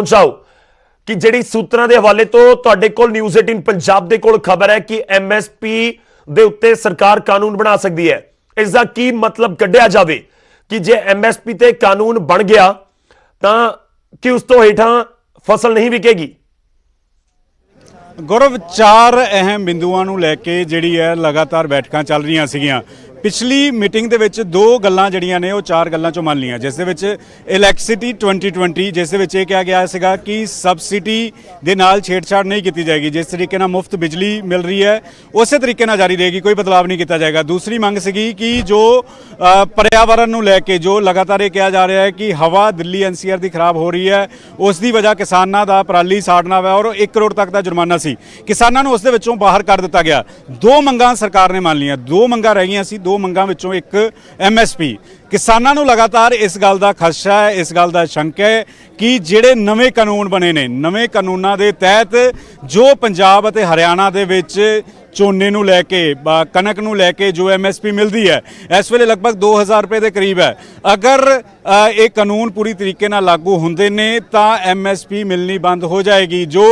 जाओ कि ਜਿਹੜੀ ਸੂਤਰਾਂ ਦੇ ਹਵਾਲੇ ਤੋਂ ਤੁਹਾਡੇ ਕੋਲ ਨਿਊਜ਼ 18 ਪੰਜਾਬ ਦੇ ਕੋਲ ਖਬਰ ਹੈ ਕਿ ਐਮਐਸਪੀ ਦੇ ਉੱਤੇ ਸਰਕਾਰ ਕਾਨੂੰਨ ਬਣਾ ਸਕਦੀ ਹੈ। ਇਸ ਦਾ ਕੀ ਮਤਲਬ ਕੱਢਿਆ ਜਾਵੇ ਕਿ ਜੇ ਐਮਐਸਪੀ ਤੇ ਕਾਨੂੰਨ ਬਣ ਗਿਆ ਤਾਂ ਕਿ ਉਸ ਤੋਂ ਹੇਠਾਂ ਫਸਲ नहीं ਵਿਕੇਗੀ। गौरव चार अहम बिंदुआं नूं लैके जिहड़ी है लगातार बैठकां चल रही सीगियां। पिछली मीटिंग दे विच दो गल्लां जिहड़ियां ने वो चार गल्लां चों मान लियां, जिस दे विच इलैक्ट्रिसिटी 2020 जिस दे विच ये कहा गया सीगा कि सबसिडी दे नाल छेड़छाड़ नहीं की जाएगी। जिस तरीके नाल मुफ्त बिजली मिल रही है उस तरीके नाल जारी रहेगी, कोई बदलाव नहीं किया जाएगा। दूसरी मंग सीगी कि जो पर्यावरण नूं लैके जो लगातार ये कहा जा रहा है कि हवा दिल्ली NCR दी खराब हो रही है, उस दी वजह किसानां दा पराली साड़ना वा और 1 करोड़ तक दा जुर्माना सी, किसानां नूं उस दे विचों बाहर कर दिता गया। दो मंगां सरकार ने मान लियां, दो मंगां रह गईयां सी, दो मंगां विचों एक MSP। किसानां नूं लगातार इस गल दा खदशा है, इस गल दा शंका है कि जिहड़े नवे कानून बने ने, नवे कानूनां दे तहत जो पंजाब अते हरियाणा दे विच झोने नूं लैके कनक नूं लैके जो MSP मिलती है इस वेले लगभग 2000 रुपए के करीब है। अगर ये कानून पूरी तरीके नाल लागू होंदे ने तां MSP मिलनी बंद हो जाएगी। जो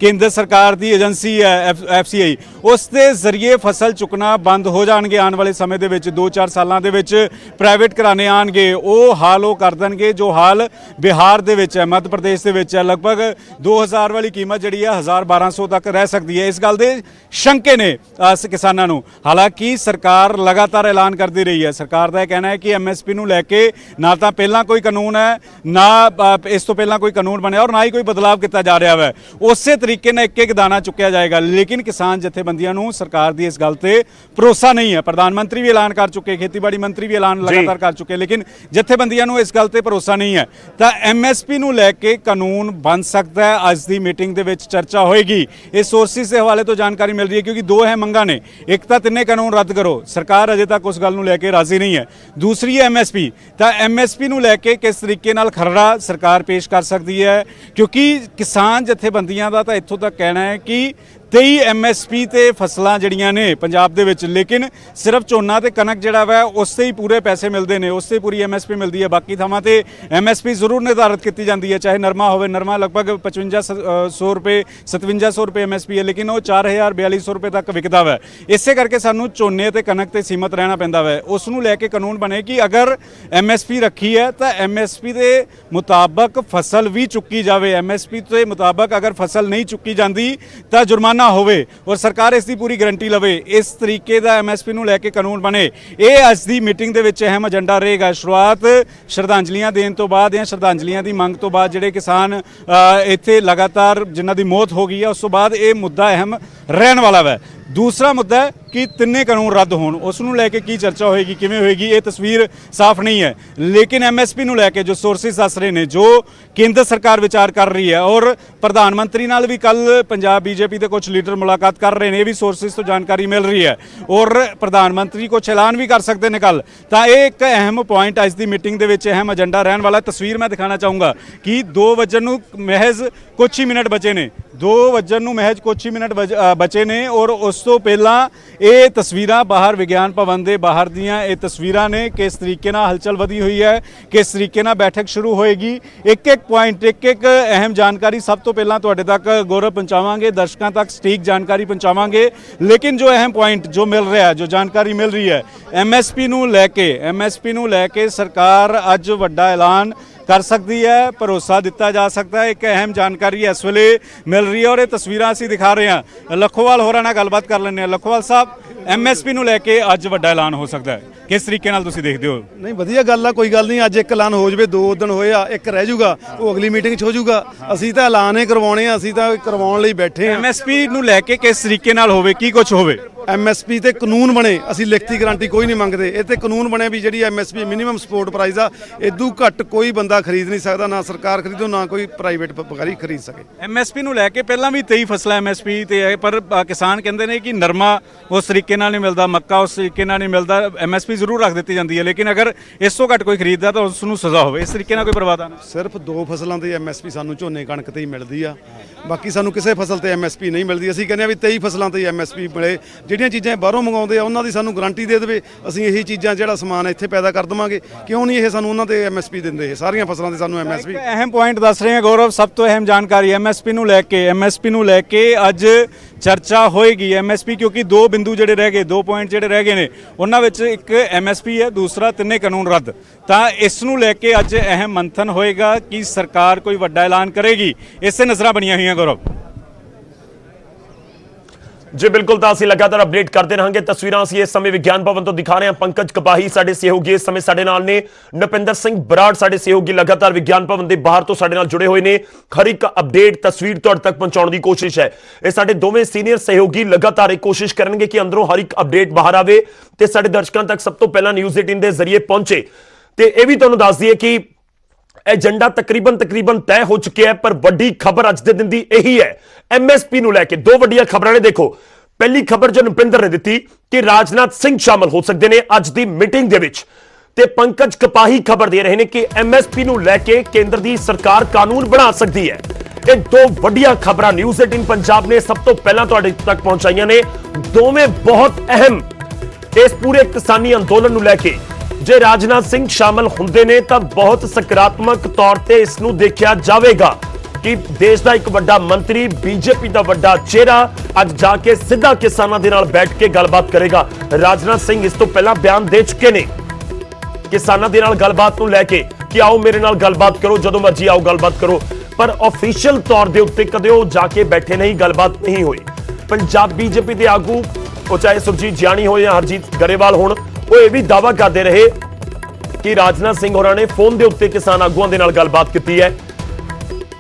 केंद्र सरकार की एजेंसी है FCI उस दे जरिए फसल चुकना बंद हो जाएंगे। आने वाले समय दे विच 2-4 सालों के विच प्राइवेट घराने आएंगे, वो हाल वो कर देंगे जो हाल बिहार दे विच है, मध्य प्रदेश दे विच है। लगभग 2000 वाली कीमत जिहड़ी है 1000-1200 तक रह सकती है। इस गल दे शंके ने किसानों नूं। हालांकि सरकार लगातार ऐलान करती रही है, सरकार का कहना है कि MSP नूं लैके ना तो पहला कोई कानून है, ना इस तो पहला कोई कानून बनया और ना ही कोई बदलाव किया जा रहा है। उस तरीके ने एक दाना चुकया जाएगा। लेकिन किसान जथेबंदियों नूं सरकार की इस गल ते भरोसा नहीं है। प्रधानमंत्री भी ऐलान कर चुके, खेतीबाड़ी मंत्री भी ऐलान लगातार कर चुके, लेकिन जथेबंदियों नूं इस गल ते भरोसा नहीं है। तो MSP नूं लैके कानून बन सकता है। अज की मीटिंग दे विच चर्चा होएगी। इस सोर्सिस के हवाले तो जानकारी मिल रही है क्योंकि दो है मंगां ने, एक तो तिन्ने कानून रद्द करो, सरकार अजे तक उस गल नूं लैके राजी नहीं है। दूसरी है MSP, तो MSP नूं लैके किस तरीके नाल खरड़ा सरकार पेश कर सकती है, क्योंकि किसान जथेबंदियां दा तां इत्थों तक कहना है कि 23 MSP ते फसलां जिहड़ियां ने पंजाब दे विच, लेकिन सिर्फ झोना ते कनक जिहड़ा वा उस ते ही पूरे पैसे मिलते हैं, उससे पूरी MSP मिलती है। बाकी थावां ते MSP जरूर निर्धारित की जाती है, चाहे नरमा होवे, नरमा लगभग 5500 रुपये 5700 रुपये MSP है, लेकिन वो 4000-4200 रुपये तक विकदा वा। इसे करके सानू झोने ते कनक ते सीमित रहना पैंदा वा। उस नूं लैके कानून बने कि अगर MSP रखी है तो MSP के मुताबक फसल भी चुकी जाए। MSP के मुताबक अगर फसल नहीं चुकी जाती तो जुर्माना होवे और सरकार इसकी पूरी गारंटी लवे। इस तरीके का MSP नूं लैके कानून बने, ये अज की मीटिंग दे विच अहम एजेंडा रहेगा। शुरुआत श्रद्धांजलियां देने तो बाद या श्रद्धांजलियां की मंग तो बाद जिहड़े किसान इत्थे लगातार जिन्हां दी मौत हो गई है उस तो बाद ये मुद्दा अहम रहने वाला है। दूसरा मुद्दा है कि तिन्ने कानून रद्द होण, उस नूं लैके की चर्चा होएगी, किवें होएगी, ये तस्वीर साफ नहीं है। लेकिन MSP नूं लैके जो सोर्सिस दस रहे ने, जो केंद्र सरकार विचार कर रही है और प्रधानमंत्री नाल भी कल पंजाब BJP के कुछ लीडर मुलाकात कर रहे हैं, ये भी सोर्सिस तो जानकारी मिल रही है और प्रधानमंत्री कुछ ऐलान भी कर सकते हैं कल। तो ये एक अहम पॉइंट अज की मीटिंग के विच अहम एजेंडा रहने वाला। तस्वीर मैं दिखाना चाहूँगा कि 2 वजन नूं महज कुछ ही मिनट बचे ने, 2 वजन नूं महज कुछ ही मिनट बचे ने और उस तो पहला ये तस्वीरां बाहर विज्ञान भवन के बाहर दियां ये तस्वीरां ने, किस तरीके नाल हलचल वधी हुई है, किस तरीके नाल बैठक शुरू होएगी। एक एक पॉइंट, एक एक अहम जानकारी सब तो पहला तुहाडे तक गौरव पहुँचावांगे, दर्शकों तक सटीक जानकारी पहुँचावांगे। लेकिन जो अहम पॉइंट जो मिल रहा है, जो जानकारी मिल रही है MSP नूं लैके सरकार अज वड्डा ऐलान कर सकती है, भरोसा दिता जा सकता है। एक अहम जानकारी इस वेले मिल रही है और ये तस्वीर असीं दिखा रहे हैं। लखोवाल होरां नाल गलबात कर लैंदे हां। लखोवाल साहब, MSP नूं लैके अज वड्डा ऐलान हो सकता है, किस तरीके नाल तुसीं देखदे हो? नहीं वधिया गल आ, कोई गल नहीं। अज एक ऐलान हो जाए, 2 दिन होए आ, एक रह जूगा, वो अगली मीटिंग च हो जूगा। असीं तां ऐलान ही करवाउणे आ, असीं तां करवाउण लई बैठे आ। MSP नूं लैके किस तरीके नाल होवे, की कुछ होवे? MSP ते कानून बने, असीं लिखती गारंटी कोई नहीं मंगते। ये ते कानून बने भी जिहड़ी MSP मिनिमम सपोर्ट प्राइस आ, इदू घट कोई बंदा खरीद नहीं सकदा, ना सरकार खरीदो ना कोई प्राइवेट व्यापारी खरीद सके। MSP नूं लैके पहलां भी 23 फसलां MSP ते है, पर किसान कहंदे ने कि नरमा उस तरीके नाल नहीं मिलदा, मक्का उस तरीके नाल नहीं मिलदा, MSP ਜ਼ਰੂਰ ਰੱਖ ਦਿੱਤੀ ਜਾਂਦੀ ਹੈ, ਲੇਕਿਨ ਅਗਰ ਇਸ ਤੋਂ ਘੱਟ ਕੋਈ ਖਰੀਦਦਾ ਤਾਂ ਉਸ ਨੂੰ ਸਜ਼ਾ ਹੋਵੇ। ਇਸ ਤਰੀਕੇ ਨਾਲ ਕੋਈ ਪ੍ਰਾਵਧਾਨ ਸਿਰਫ 2 ਫਸਲਾਂ ਤੇ ਐਮਐਸਪੀ ਸਾਨੂੰ ਝੋਨੇ ਕਣਕ ਤੇ ਹੀ ਮਿਲਦੀ ਆ, ਬਾਕੀ ਸਾਨੂੰ ਕਿਸੇ ਫਸਲ ਤੇ ਐਮਐਸਪੀ ਨਹੀਂ ਮਿਲਦੀ। ਅਸੀਂ ਕਹਿੰਦੇ ਆ ਵੀ 23 ਫਸਲਾਂ ਤੇ ਐਮਐਸਪੀ ਮਿਲੇ। ਜਿਹੜੀਆਂ ਚੀਜ਼ਾਂ ਬਾਹਰੋਂ ਮੰਗਾਉਂਦੇ ਆ ਉਹਨਾਂ ਦੀ ਸਾਨੂੰ ਗਾਰੰਟੀ ਦੇ ਦੇਵੇ, ਅਸੀਂ ਇਹੀ ਚੀਜ਼ਾਂ ਜਿਹੜਾ ਸਮਾਨ ਇੱਥੇ ਪੈਦਾ ਕਰ ਦੇਵਾਂਗੇ। ਕਿਉਂ ਨਹੀਂ ਇਹ ਸਾਨੂੰ ਉਹਨਾਂ ਤੇ ਐਮਐਸਪੀ ਦਿੰਦੇ? ਸਾਰੀਆਂ ਫਸਲਾਂ ਤੇ ਸਾਨੂੰ ਐਮਐਸਪੀ। ਅਹਿਮ ਪੁਆਇੰਟ ਦੱਸ ਰਹੇ ਹਾਂ ਗੌਰਵ, ਸਭ ਤੋਂ ਅਹਿਮ ਜਾਣਕਾਰੀ ਐਮਐਸਪੀ ਨੂੰ ਲੈ ਕੇ ਅੱਜ ਚਰਚਾ ਹੋਏਗੀ। ਐਮਐਸਪੀ ਕਿਉਂਕਿ 2 ਬਿੰਦੂ ਜਿਹੜੇ ਰਹਿ ਗਏ, 2 ਪੁਆਇੰਟ ਜਿਹੜੇ ਰਹਿ ਗਏ ਨੇ, ਉਹਨਾਂ ਵਿੱਚ ਇੱਕ ਐਮਐਸਪੀ ਹੈ, ਦੂਸਰਾ 3 ਕਾਨੂੰਨ ਰੱਦ। ਤਾਂ ਇਸ ਨੂੰ ਲੈ ਕੇ ਅੱਜ ਅਹਿਮ ਮੰਥਨ ਹੋਏਗਾ ਕਿ ਸਰਕਾਰ ਕੋਈ ਵੱਡਾ ਐਲਾਨ ਕਰੇਗੀ। ਇਸੇ ਨਜ਼ਰਾਂ ਬਣੀਆਂ ਹੋਈਆਂ ਗੌਰਵ। ਜੀ ਬਿਲਕੁਲ, ਤਾਂ ਅਸੀਂ ਲਗਾਤਾਰ ਅਪਡੇਟ ਕਰਦੇ ਰਹਾਂਗੇ। ਤਸਵੀਰਾਂ ਅਸੀਂ ਇਸ ਸਮੇਂ ਵਿਗਿਆਨ ਭਵਨ ਤੋਂ ਦਿਖਾ ਰਹੇ ਹਾਂ। ਪੰਕਜ ਕਪਾਹੀ ਸਾਡੇ ਸਹਿਯੋਗੀ ਇਸ ਸਮੇਂ ਸਾਡੇ ਨਾਲ ਨੇ, ਨਪਿੰਦਰ ਸਿੰਘ ਬਰਾੜ ਸਾਡੇ ਸਹਿਯੋਗੀ ਲਗਾਤਾਰ ਵਿਗਿਆਨ ਭਵਨ ਦੇ ਬਾਹਰ ਤੋਂ ਸਾਡੇ ਨਾਲ ਜੁੜੇ ਹੋਏ ਨੇ। ਹਰ ਇੱਕ ਅਪਡੇਟ ਤਸਵੀਰ ਤੁਹਾਡੇ ਤੱਕ ਪਹੁੰਚਾਉਣ ਦੀ ਕੋਸ਼ਿਸ਼ ਹੈ। ਇਹ ਸਾਡੇ ਦੋਵੇਂ ਸੀਨੀਅਰ ਸਹਿਯੋਗੀ ਲਗਾਤਾਰ ਇਹ ਕੋਸ਼ਿਸ਼ ਕਰਨਗੇ ਕਿ ਅੰਦਰੋਂ ਹਰ ਇੱਕ ਅਪਡੇਟ ਬਾਹਰ ਆਵੇ ਤੇ ਸਾਡੇ ਦਰਸ਼ਕਾਂ ਤੱਕ ਸਭ ਤੋਂ ਪਹਿਲਾਂ ਨਿਊਜ਼ 18 ਦੇ ਜ਼ਰੀਏ ਪਹੁੰਚੇ। ਤੇ ਇਹ ਵੀ ਤੁਹਾਨੂੰ ਦੱਸ ਦਈਏ ਕਿ ਏਜੰਡਾ ਤਕਰੀਬਨ ਤੈਅ ਹੋ ਚੁੱਕਿਆ ਹੈ, ਪਰ ਵੱਡੀ ਖਬਰ ਅੱਜ ਦੇ ਦਿਨ ਦੀ ਇਹੀ ਹੈ। ਐਮਐਸਪੀ ਨੂੰ ਲੈ ਕੇ 2 ਵੱਡੀਆਂ ਖਬਰਾਂ ਨੇ। ਦੇਖੋ, ਪਹਿਲੀ ਖਬਰ ਜੋ ਨਪਿੰਦਰ ਨੇ ਦਿੱਤੀ ਕਿ ਰਾਜਨਾਥ ਸਿੰਘ ਸ਼ਾਮਲ ਹੋ ਸਕਦੇ ਨੇ ਅੱਜ ਦੀ ਮੀਟਿੰਗ ਦੇ ਵਿੱਚ, ਤੇ ਪੰਕਜ ਕਪਾਹੀ ਖਬਰ ਦੇ ਰਹੇ ਨੇ ਕਿ ਐਮਐਸਪੀ ਨੂੰ ਲੈ ਕੇ ਕੇਂਦਰ ਦੀ ਸਰਕਾਰ ਕਾਨੂੰਨ ਬਣਾ ਸਕਦੀ ਹੈ। ਇਹ 2 ਵੱਡੀਆਂ ਖਬਰਾਂ ਨਿਊਜ਼ 18 ਪੰਜਾਬ ਨੇ ਸਭ ਤੋਂ ਪਹਿਲਾਂ ਤੁਹਾਡੇ ਤੱਕ ਪਹੁੰਚਾਈਆਂ ਨੇ। ਦੋਵੇਂ ਬਹੁਤ ਅਹਿਮ ਇਸ ਪੂਰੇ ਕਿਸਾਨੀ ਅੰਦੋਲਨ ਨੂੰ ਲੈ ਕੇ। ਜੇ ਰਾਜਨਾਥ ਸਿੰਘ ਸ਼ਾਮਲ ਹੁੰਦੇ ਨੇ ਤਾਂ ਬਹੁਤ ਸਕਾਰਾਤਮਕ ਤੌਰ ਤੇ ਇਸ ਨੂੰ ਦੇਖਿਆ ਜਾਵੇਗਾ ਕਿ ਦੇਸ਼ ਦਾ ਇੱਕ ਵੱਡਾ ਮੰਤਰੀ, ਬੀਜੇਪੀ ਦਾ ਵੱਡਾ ਚਿਹਰਾ ਅੱਜ ਜਾ ਕੇ ਸਿੱਧਾ ਕਿਸਾਨਾਂ ਦੇ ਨਾਲ ਬੈਠ ਕੇ ਗੱਲਬਾਤ ਕਰੇਗਾ। ਰਾਜਨਾਥ ਸਿੰਘ ਇਸ ਤੋਂ ਪਹਿਲਾਂ ਬਿਆਨ ਦੇ ਚੁੱਕੇ ਨੇ ਕਿਸਾਨਾਂ ਦੇ ਨਾਲ ਗੱਲਬਾਤ ਨੂੰ ਲੈ ਕੇ ਕਿ ਆਓ ਮੇਰੇ ਨਾਲ ਗੱਲਬਾਤ ਕਰੋ, ਜਦੋਂ ਮਰਜ਼ੀ ਆਓ ਗੱਲਬਾਤ ਕਰੋ, ਪਰ ਆਫੀਸ਼ੀਅਲ ਤੌਰ ਦੇ ਉੱਤੇ ਕਦੇ ਉਹ ਜਾ ਕੇ ਬੈਠੇ ਨਹੀਂ, ਗੱਲਬਾਤ ਨਹੀਂ ਹੋਈ। ਪੰਜਾਬ ਬੀਜੇਪੀ ਦੇ ਆਗੂ, ਉਹ ਚਾਹੇ ਸੁਰਜੀਤ ਜਿਆਣੀ ਹੋ ਜਾਂ ਹਰਜੀਤ ਗਰੇਵਾਲ ਹੋਣ, ਉਹ ਇਹ ਵੀ ਦਾਅਵਾ ਕਰਦੇ ਰਹੇ ਕਿ ਰਾਜਨਾਥ ਸਿੰਘ ਹੋਰਾਂ ਨੇ ਫੋਨ ਦੇ ਉੱਤੇ ਕਿਸਾਨ ਆਗੂਆਂ ਦੇ ਨਾਲ ਗੱਲਬਾਤ ਕੀਤੀ ਹੈ,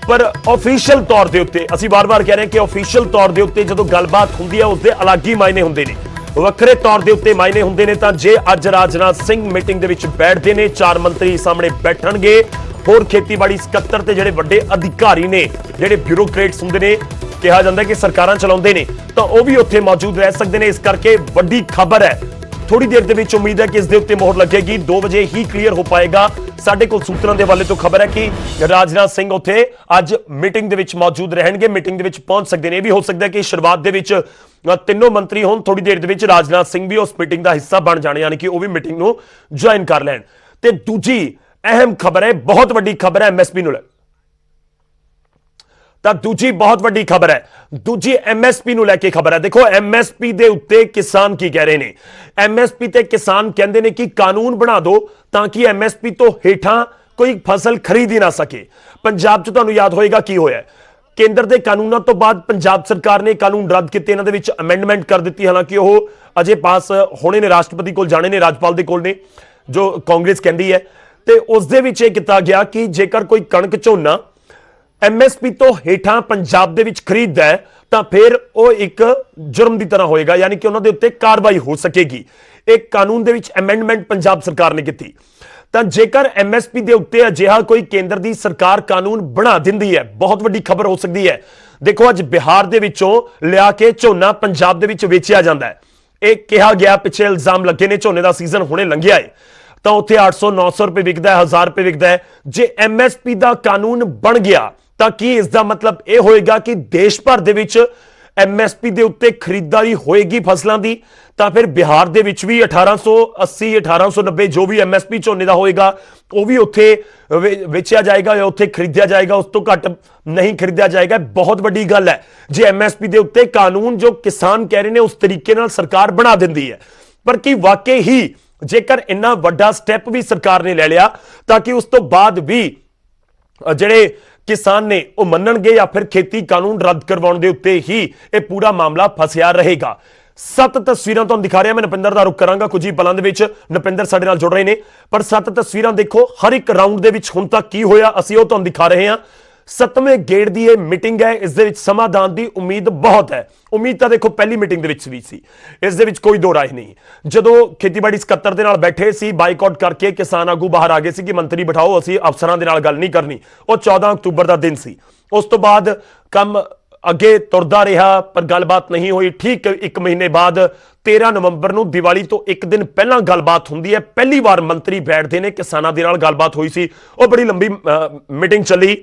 ਪਰ ਆਫੀਸ਼ੀਅਲ ਤੌਰ ਦੇ ਉੱਤੇ, ਅਸੀਂ ਵਾਰ-ਵਾਰ ਕਹਿ ਰਹੇ ਹਾਂ ਕਿ ਆਫੀਸ਼ੀਅਲ ਤੌਰ ਦੇ ਉੱਤੇ ਜਦੋਂ ਗੱਲਬਾਤ ਹੁੰਦੀ ਹੈ ਉਸਦੇ ਅਲੱਗ ਹੀ ਮਾਇਨੇ ਹੁੰਦੇ ਨੇ, ਵੱਖਰੇ ਤੌਰ ਦੇ ਉੱਤੇ ਮਾਇਨੇ ਹੁੰਦੇ ਨੇ। ਤਾਂ ਜੇ ਅੱਜ ਰਾਜਨਾਥ ਸਿੰਘ ਮੀਟਿੰਗ ਦੇ ਵਿੱਚ ਬੈਠਦੇ ਨੇ, 4 ਮੰਤਰੀ ਸਾਹਮਣੇ ਬੈਠਣਗੇ, ਹੋਰ ਖੇਤੀਬਾੜੀ ਸਕੱਤਰ ਤੇ ਜਿਹੜੇ ਵੱਡੇ ਅਧਿਕਾਰੀ ਨੇ, ਜਿਹੜੇ ਬਿਊਰੋਕਰੇਟਸ ਹੁੰਦੇ ਨੇ, ਕਿਹਾ ਜਾਂਦਾ ਕਿ ਸਰਕਾਰਾਂ ਚਲਾਉਂਦੇ ਨੇ, ਤਾਂ ਉਹ ਵੀ ਉੱਥੇ ਮੌਜੂਦ ਰਹਿ ਸਕਦੇ ਨੇ। ਇਸ ਕਰਕੇ ਵੱਡੀ ਖਬਰ ਹੈ। ਥੋੜੀ ਦੇਰ ਦੇ ਵਿੱਚ ਉਮੀਦ ਹੈ ਕਿ ਇਸ ਦੇ ਉੱਤੇ ਮੋਹਰ ਲੱਗੇਗੀ, 2 ਵਜੇ ਹੀ ਕਲੀਅਰ ਹੋ ਪਾਏਗਾ। ਸਾਡੇ ਕੋਲ ਸੂਤਰਾਂ ਦੇ ਹਵਾਲੇ ਤੋਂ ਖਬਰ ਹੈ ਕਿ ਰਾਜਨਾਥ ਸਿੰਘ ਉੱਥੇ ਅੱਜ ਮੀਟਿੰਗ ਦੇ ਵਿੱਚ ਮੌਜੂਦ ਰਹਿਣਗੇ, ਮੀਟਿੰਗ ਦੇ ਵਿੱਚ ਪਹੁੰਚ ਸਕਦੇ ਨੇ। ਇਹ ਵੀ ਹੋ ਸਕਦਾ ਹੈ ਕਿ ਸ਼ੁਰੂਆਤ ਦੇ ਵਿੱਚ ਤਿੰਨੋਂ ਮੰਤਰੀ ਹੋਣ, ਥੋੜੀ ਦੇਰ ਦੇ ਵਿੱਚ ਰਾਜਨਾਥ ਸਿੰਘ ਵੀ ਉਸ ਮੀਟਿੰਗ ਦਾ ਹਿੱਸਾ ਬਣ ਜਾਣ, ਯਾਨੀ ਕਿ ਉਹ ਵੀ ਮੀਟਿੰਗ ਨੂੰ ਜੁਆਇਨ ਕਰ ਲੈਣ। ਤੇ ਦੂਜੀ ਅਹਿਮ ਖਬਰ ਹੈ, ਬਹੁਤ ਵੱਡੀ ਖਬਰ ਹੈ ਐਮਐਸਪੀ ਨੂੰ ਲੈ, ਤਾਂ ਦੂਜੀ ਬਹੁਤ ਵੱਡੀ ਖਬਰ ਹੈ, ਦੂਜੀ ਐਮਐਸਪੀ ਨੂੰ ਲੈ ਕੇ ਖਬਰ ਹੈ। ਦੇਖੋ, ਐਮਐਸਪੀ ਦੇ ਉੱਤੇ ਕਿਸਾਨ ਕੀ ਕਹਿ ਰਹੇ ਨੇ। ਐਮਐਸਪੀ ਤੇ ਕਿਸਾਨ ਕਹਿੰਦੇ ਨੇ ਕਿ ਕਾਨੂੰਨ ਬਣਾ ਦਿਓ ਤਾਂ ਕਿ ਐਮਐਸਪੀ ਤੋਂ ਹੇਠਾਂ ਕੋਈ ਫਸਲ ਖਰੀਦ ਹੀ ਨਾ ਸਕੇ। ਪੰਜਾਬ 'ਚ ਤੁਹਾਨੂੰ ਯਾਦ ਹੋਏਗਾ ਕੀ ਹੋਇਆ, ਕੇਂਦਰ ਦੇ ਕਾਨੂੰਨਾਂ ਤੋਂ ਬਾਅਦ ਪੰਜਾਬ ਸਰਕਾਰ ਨੇ ਕਾਨੂੰਨ ਰੱਦ ਕੀਤੇ, ਇਹਨਾਂ ਦੇ ਵਿੱਚ ਅਮੈਂਡਮੈਂਟ ਕਰ ਦਿੱਤੀ। ਹਾਲਾਂਕਿ ਉਹ ਅਜੇ ਪਾਸ ਹੋਣੇ ਨੇ, ਰਾਸ਼ਟਰਪਤੀ ਕੋਲ ਜਾਣੇ ਨੇ, ਰਾਜਪਾਲ ਦੇ ਕੋਲ ਨੇ, ਜੋ ਕਾਂਗਰਸ ਕਹਿੰਦੀ ਹੈ। ਤੇ ਉਸ ਦੇ ਵਿੱਚ ਇਹ ਕੀਤਾ ਗਿਆ ਕਿ ਜੇਕਰ ਕੋਈ ਕਣਕ ਝੋਨਾ ਐਮਐਸਪੀ ਤੋਂ ਹੇਠਾਂ ਪੰਜਾਬ ਦੇ ਵਿੱਚ ਖਰੀਦਦਾ ਹੈ ਤਾਂ ਫਿਰ ਉਹ ਇੱਕ ਜੁਰਮ ਦੀ ਤਰ੍ਹਾਂ ਹੋਏਗਾ, ਯਾਨੀ ਕਿ ਉਹਨਾਂ ਦੇ ਉੱਤੇ ਕਾਰਵਾਈ ਹੋ ਸਕੇਗੀ। ਇਹ ਕਾਨੂੰਨ ਦੇ ਵਿੱਚ ਅਮੈਂਡਮੈਂਟ ਪੰਜਾਬ ਸਰਕਾਰ ਨੇ ਕੀਤੀ। ਤਾਂ ਜੇਕਰ ਐਮਐਸਪੀ ਦੇ ਉੱਤੇ ਅਜਿਹਾ ਕੋਈ ਕੇਂਦਰ ਦੀ ਸਰਕਾਰ ਕਾਨੂੰਨ ਬਣਾ ਦਿੰਦੀ ਹੈ, ਬਹੁਤ ਵੱਡੀ ਖਬਰ ਹੋ ਸਕਦੀ ਹੈ। ਦੇਖੋ, ਅੱਜ ਬਿਹਾਰ ਦੇ ਵਿੱਚੋਂ ਲਿਆ ਕੇ ਝੋਨਾ ਪੰਜਾਬ ਦੇ ਵਿੱਚ ਵੇਚਿਆ ਜਾਂਦਾ ਹੈ। ਇਹ ਕਿਹਾ ਗਿਆ, ਪਿੱਛੇ ਇਲਜ਼ਾਮ ਲੱਗੇ ਨੇ, ਝੋਨੇ ਦਾ ਸੀਜ਼ਨ ਹੁਣੇ ਲੰਘਿਆ ਹੈ ਤਾਂ ਉੱਥੇ 800-900 ਰੁਪਏ ਵਿਕਦਾ ਹੈ, 1000 ਰੁਪਏ ਵਿਕਦਾ ਹੈ। ਜੇ ਐਮਐਸਪੀ ਦਾ ਕਾਨੂੰਨ ਬਣ ਗਿਆ ਤਾਂ ਕੀ ਇਸ ਦਾ ਮਤਲਬ ਇਹ ਹੋਏਗਾ ਕਿ ਦੇਸ਼ ਭਰ ਦੇ ਵਿੱਚ ਐਮਐਸਪੀ ਦੇ ਉੱਤੇ ਖਰੀਦਦਾਰੀ ਹੋਏਗੀ ਫਸਲਾਂ ਦੀ? ਤਾਂ ਫਿਰ ਬਿਹਾਰ ਦੇ ਵਿੱਚ ਵੀ 1880 1890 ਜੋ ਵੀ ਐਮਐਸਪੀ ਝੋਨੇ ਦਾ ਹੋਏਗਾ ਉਹ ਵੀ ਉੱਥੇ ਵੇਚਿਆ ਜਾਏਗਾ ਜਾਂ ਉੱਥੇ ਖਰੀਦਿਆ ਜਾਏਗਾ, ਉਸ ਤੋਂ ਘੱਟ ਨਹੀਂ ਖਰੀਦਿਆ ਜਾਏਗਾ। ਬਹੁਤ ਵੱਡੀ ਗੱਲ ਹੈ ਜੇ ਐਮਐਸਪੀ ਦੇ ਉੱਤੇ ਕਾਨੂੰਨ ਜੋ ਕਿਸਾਨ ਕਹਿ ਰਹੇ ਨੇ ਉਸ ਤਰੀਕੇ ਨਾਲ ਸਰਕਾਰ ਬਣਾ ਦਿੰਦੀ ਹੈ। ਪਰ ਕੀ ਵਾਕਈ ਹੀ ਜੇਕਰ ਇੰਨਾ ਵੱਡਾ ਸਟੈਪ ਵੀ ਸਰਕਾਰ ਨੇ ਲੈ ਲਿਆ ਤਾਂ ਕਿ ਉਸ ਤੋਂ ਬਾਅਦ ਵੀ ਜਿਹੜੇ ਕਿਸਾਨ ਨੇ ਉਹ ਮੰਨਣਗੇ ਜਾਂ ਫਿਰ ਖੇਤੀ ਕਾਨੂੰਨ ਰੱਦ ਕਰਵਾਉਣ ਦੇ ਉੱਤੇ ਹੀ ਇਹ ਪੂਰਾ ਮਾਮਲਾ ਫਸਿਆ ਰਹੇਗਾ? 7 ਤਸਵੀਰਾਂ ਤੁਹਾਨੂੰ ਦਿਖਾ ਰਿਹਾ, ਮੈਂ ਨਪਿੰਦਰ ਦਾ ਰੁਖ ਕਰਾਂਗਾ ਕੁਝ ਹੀ ਪਲਾਂ ਦੇ ਵਿੱਚ। ਨਪਿੰਦਰ ਸਾਡੇ ਨਾਲ ਜੁੜ ਰਹੇ ਨੇ, ਪਰ 7 ਤਸਵੀਰਾਂ ਦੇਖੋ, ਹਰ ਇੱਕ ਰਾਉਂਡ ਦੇ ਵਿੱਚ ਹੁਣ ਤੱਕ ਕੀ ਹੋਇਆ ਅਸੀਂ ਉਹ ਤੁਹਾਨੂੰ ਦਿਖਾ ਰਹੇ ਹਾਂ। 7ਵੇਂ ਗੇੜ ਦੀ ਇਹ ਮੀਟਿੰਗ ਹੈ, ਇਸ ਦੇ ਵਿੱਚ ਸਮਾਧਾਨ ਦੀ ਉਮੀਦ ਬਹੁਤ ਹੈ। ਉਮੀਦ ਤਾਂ ਦੇਖੋ ਪਹਿਲੀ ਮੀਟਿੰਗ ਦੇ ਵਿੱਚ ਵੀ ਸੀ, ਇਸ ਦੇ ਵਿੱਚ ਕੋਈ ਦੋ ਰਾਏ ਨਹੀਂ। ਜਦੋਂ ਖੇਤੀਬਾੜੀ ਸਕੱਤਰ ਦੇ ਨਾਲ ਬੈਠੇ ਸੀ, ਬਾਈਕਾਟ ਕਰਕੇ ਕਿਸਾਨ ਆਗੂ ਬਾਹਰ ਆ ਗਏ ਸੀ ਕਿ ਮੰਤਰੀ ਬਿਠਾਓ, ਅਸੀਂ ਅਫਸਰਾਂ ਦੇ ਨਾਲ ਗੱਲ ਨਹੀਂ ਕਰਨੀ। ਉਹ 14 ਅਕਤੂਬਰ ਦਾ ਦਿਨ ਸੀ। ਉਸ ਤੋਂ ਬਾਅਦ ਕੰਮ ਅੱਗੇ ਤੁਰਦਾ ਰਿਹਾ ਪਰ ਗੱਲਬਾਤ ਨਹੀਂ ਹੋਈ। ਠੀਕ 1 ਮਹੀਨੇ ਬਾਅਦ 13 ਨਵੰਬਰ ਨੂੰ ਦੀਵਾਲੀ ਤੋਂ ਇੱਕ ਦਿਨ ਪਹਿਲਾਂ ਗੱਲਬਾਤ ਹੁੰਦੀ ਹੈ। ਪਹਿਲੀ ਵਾਰ ਮੰਤਰੀ ਬੈਠਦੇ ਨੇ, ਕਿਸਾਨਾਂ ਦੇ ਨਾਲ ਗੱਲਬਾਤ ਹੋਈ ਸੀ। ਉਹ ਬੜੀ ਲੰਬੀ ਮੀਟਿੰਗ ਚੱਲੀ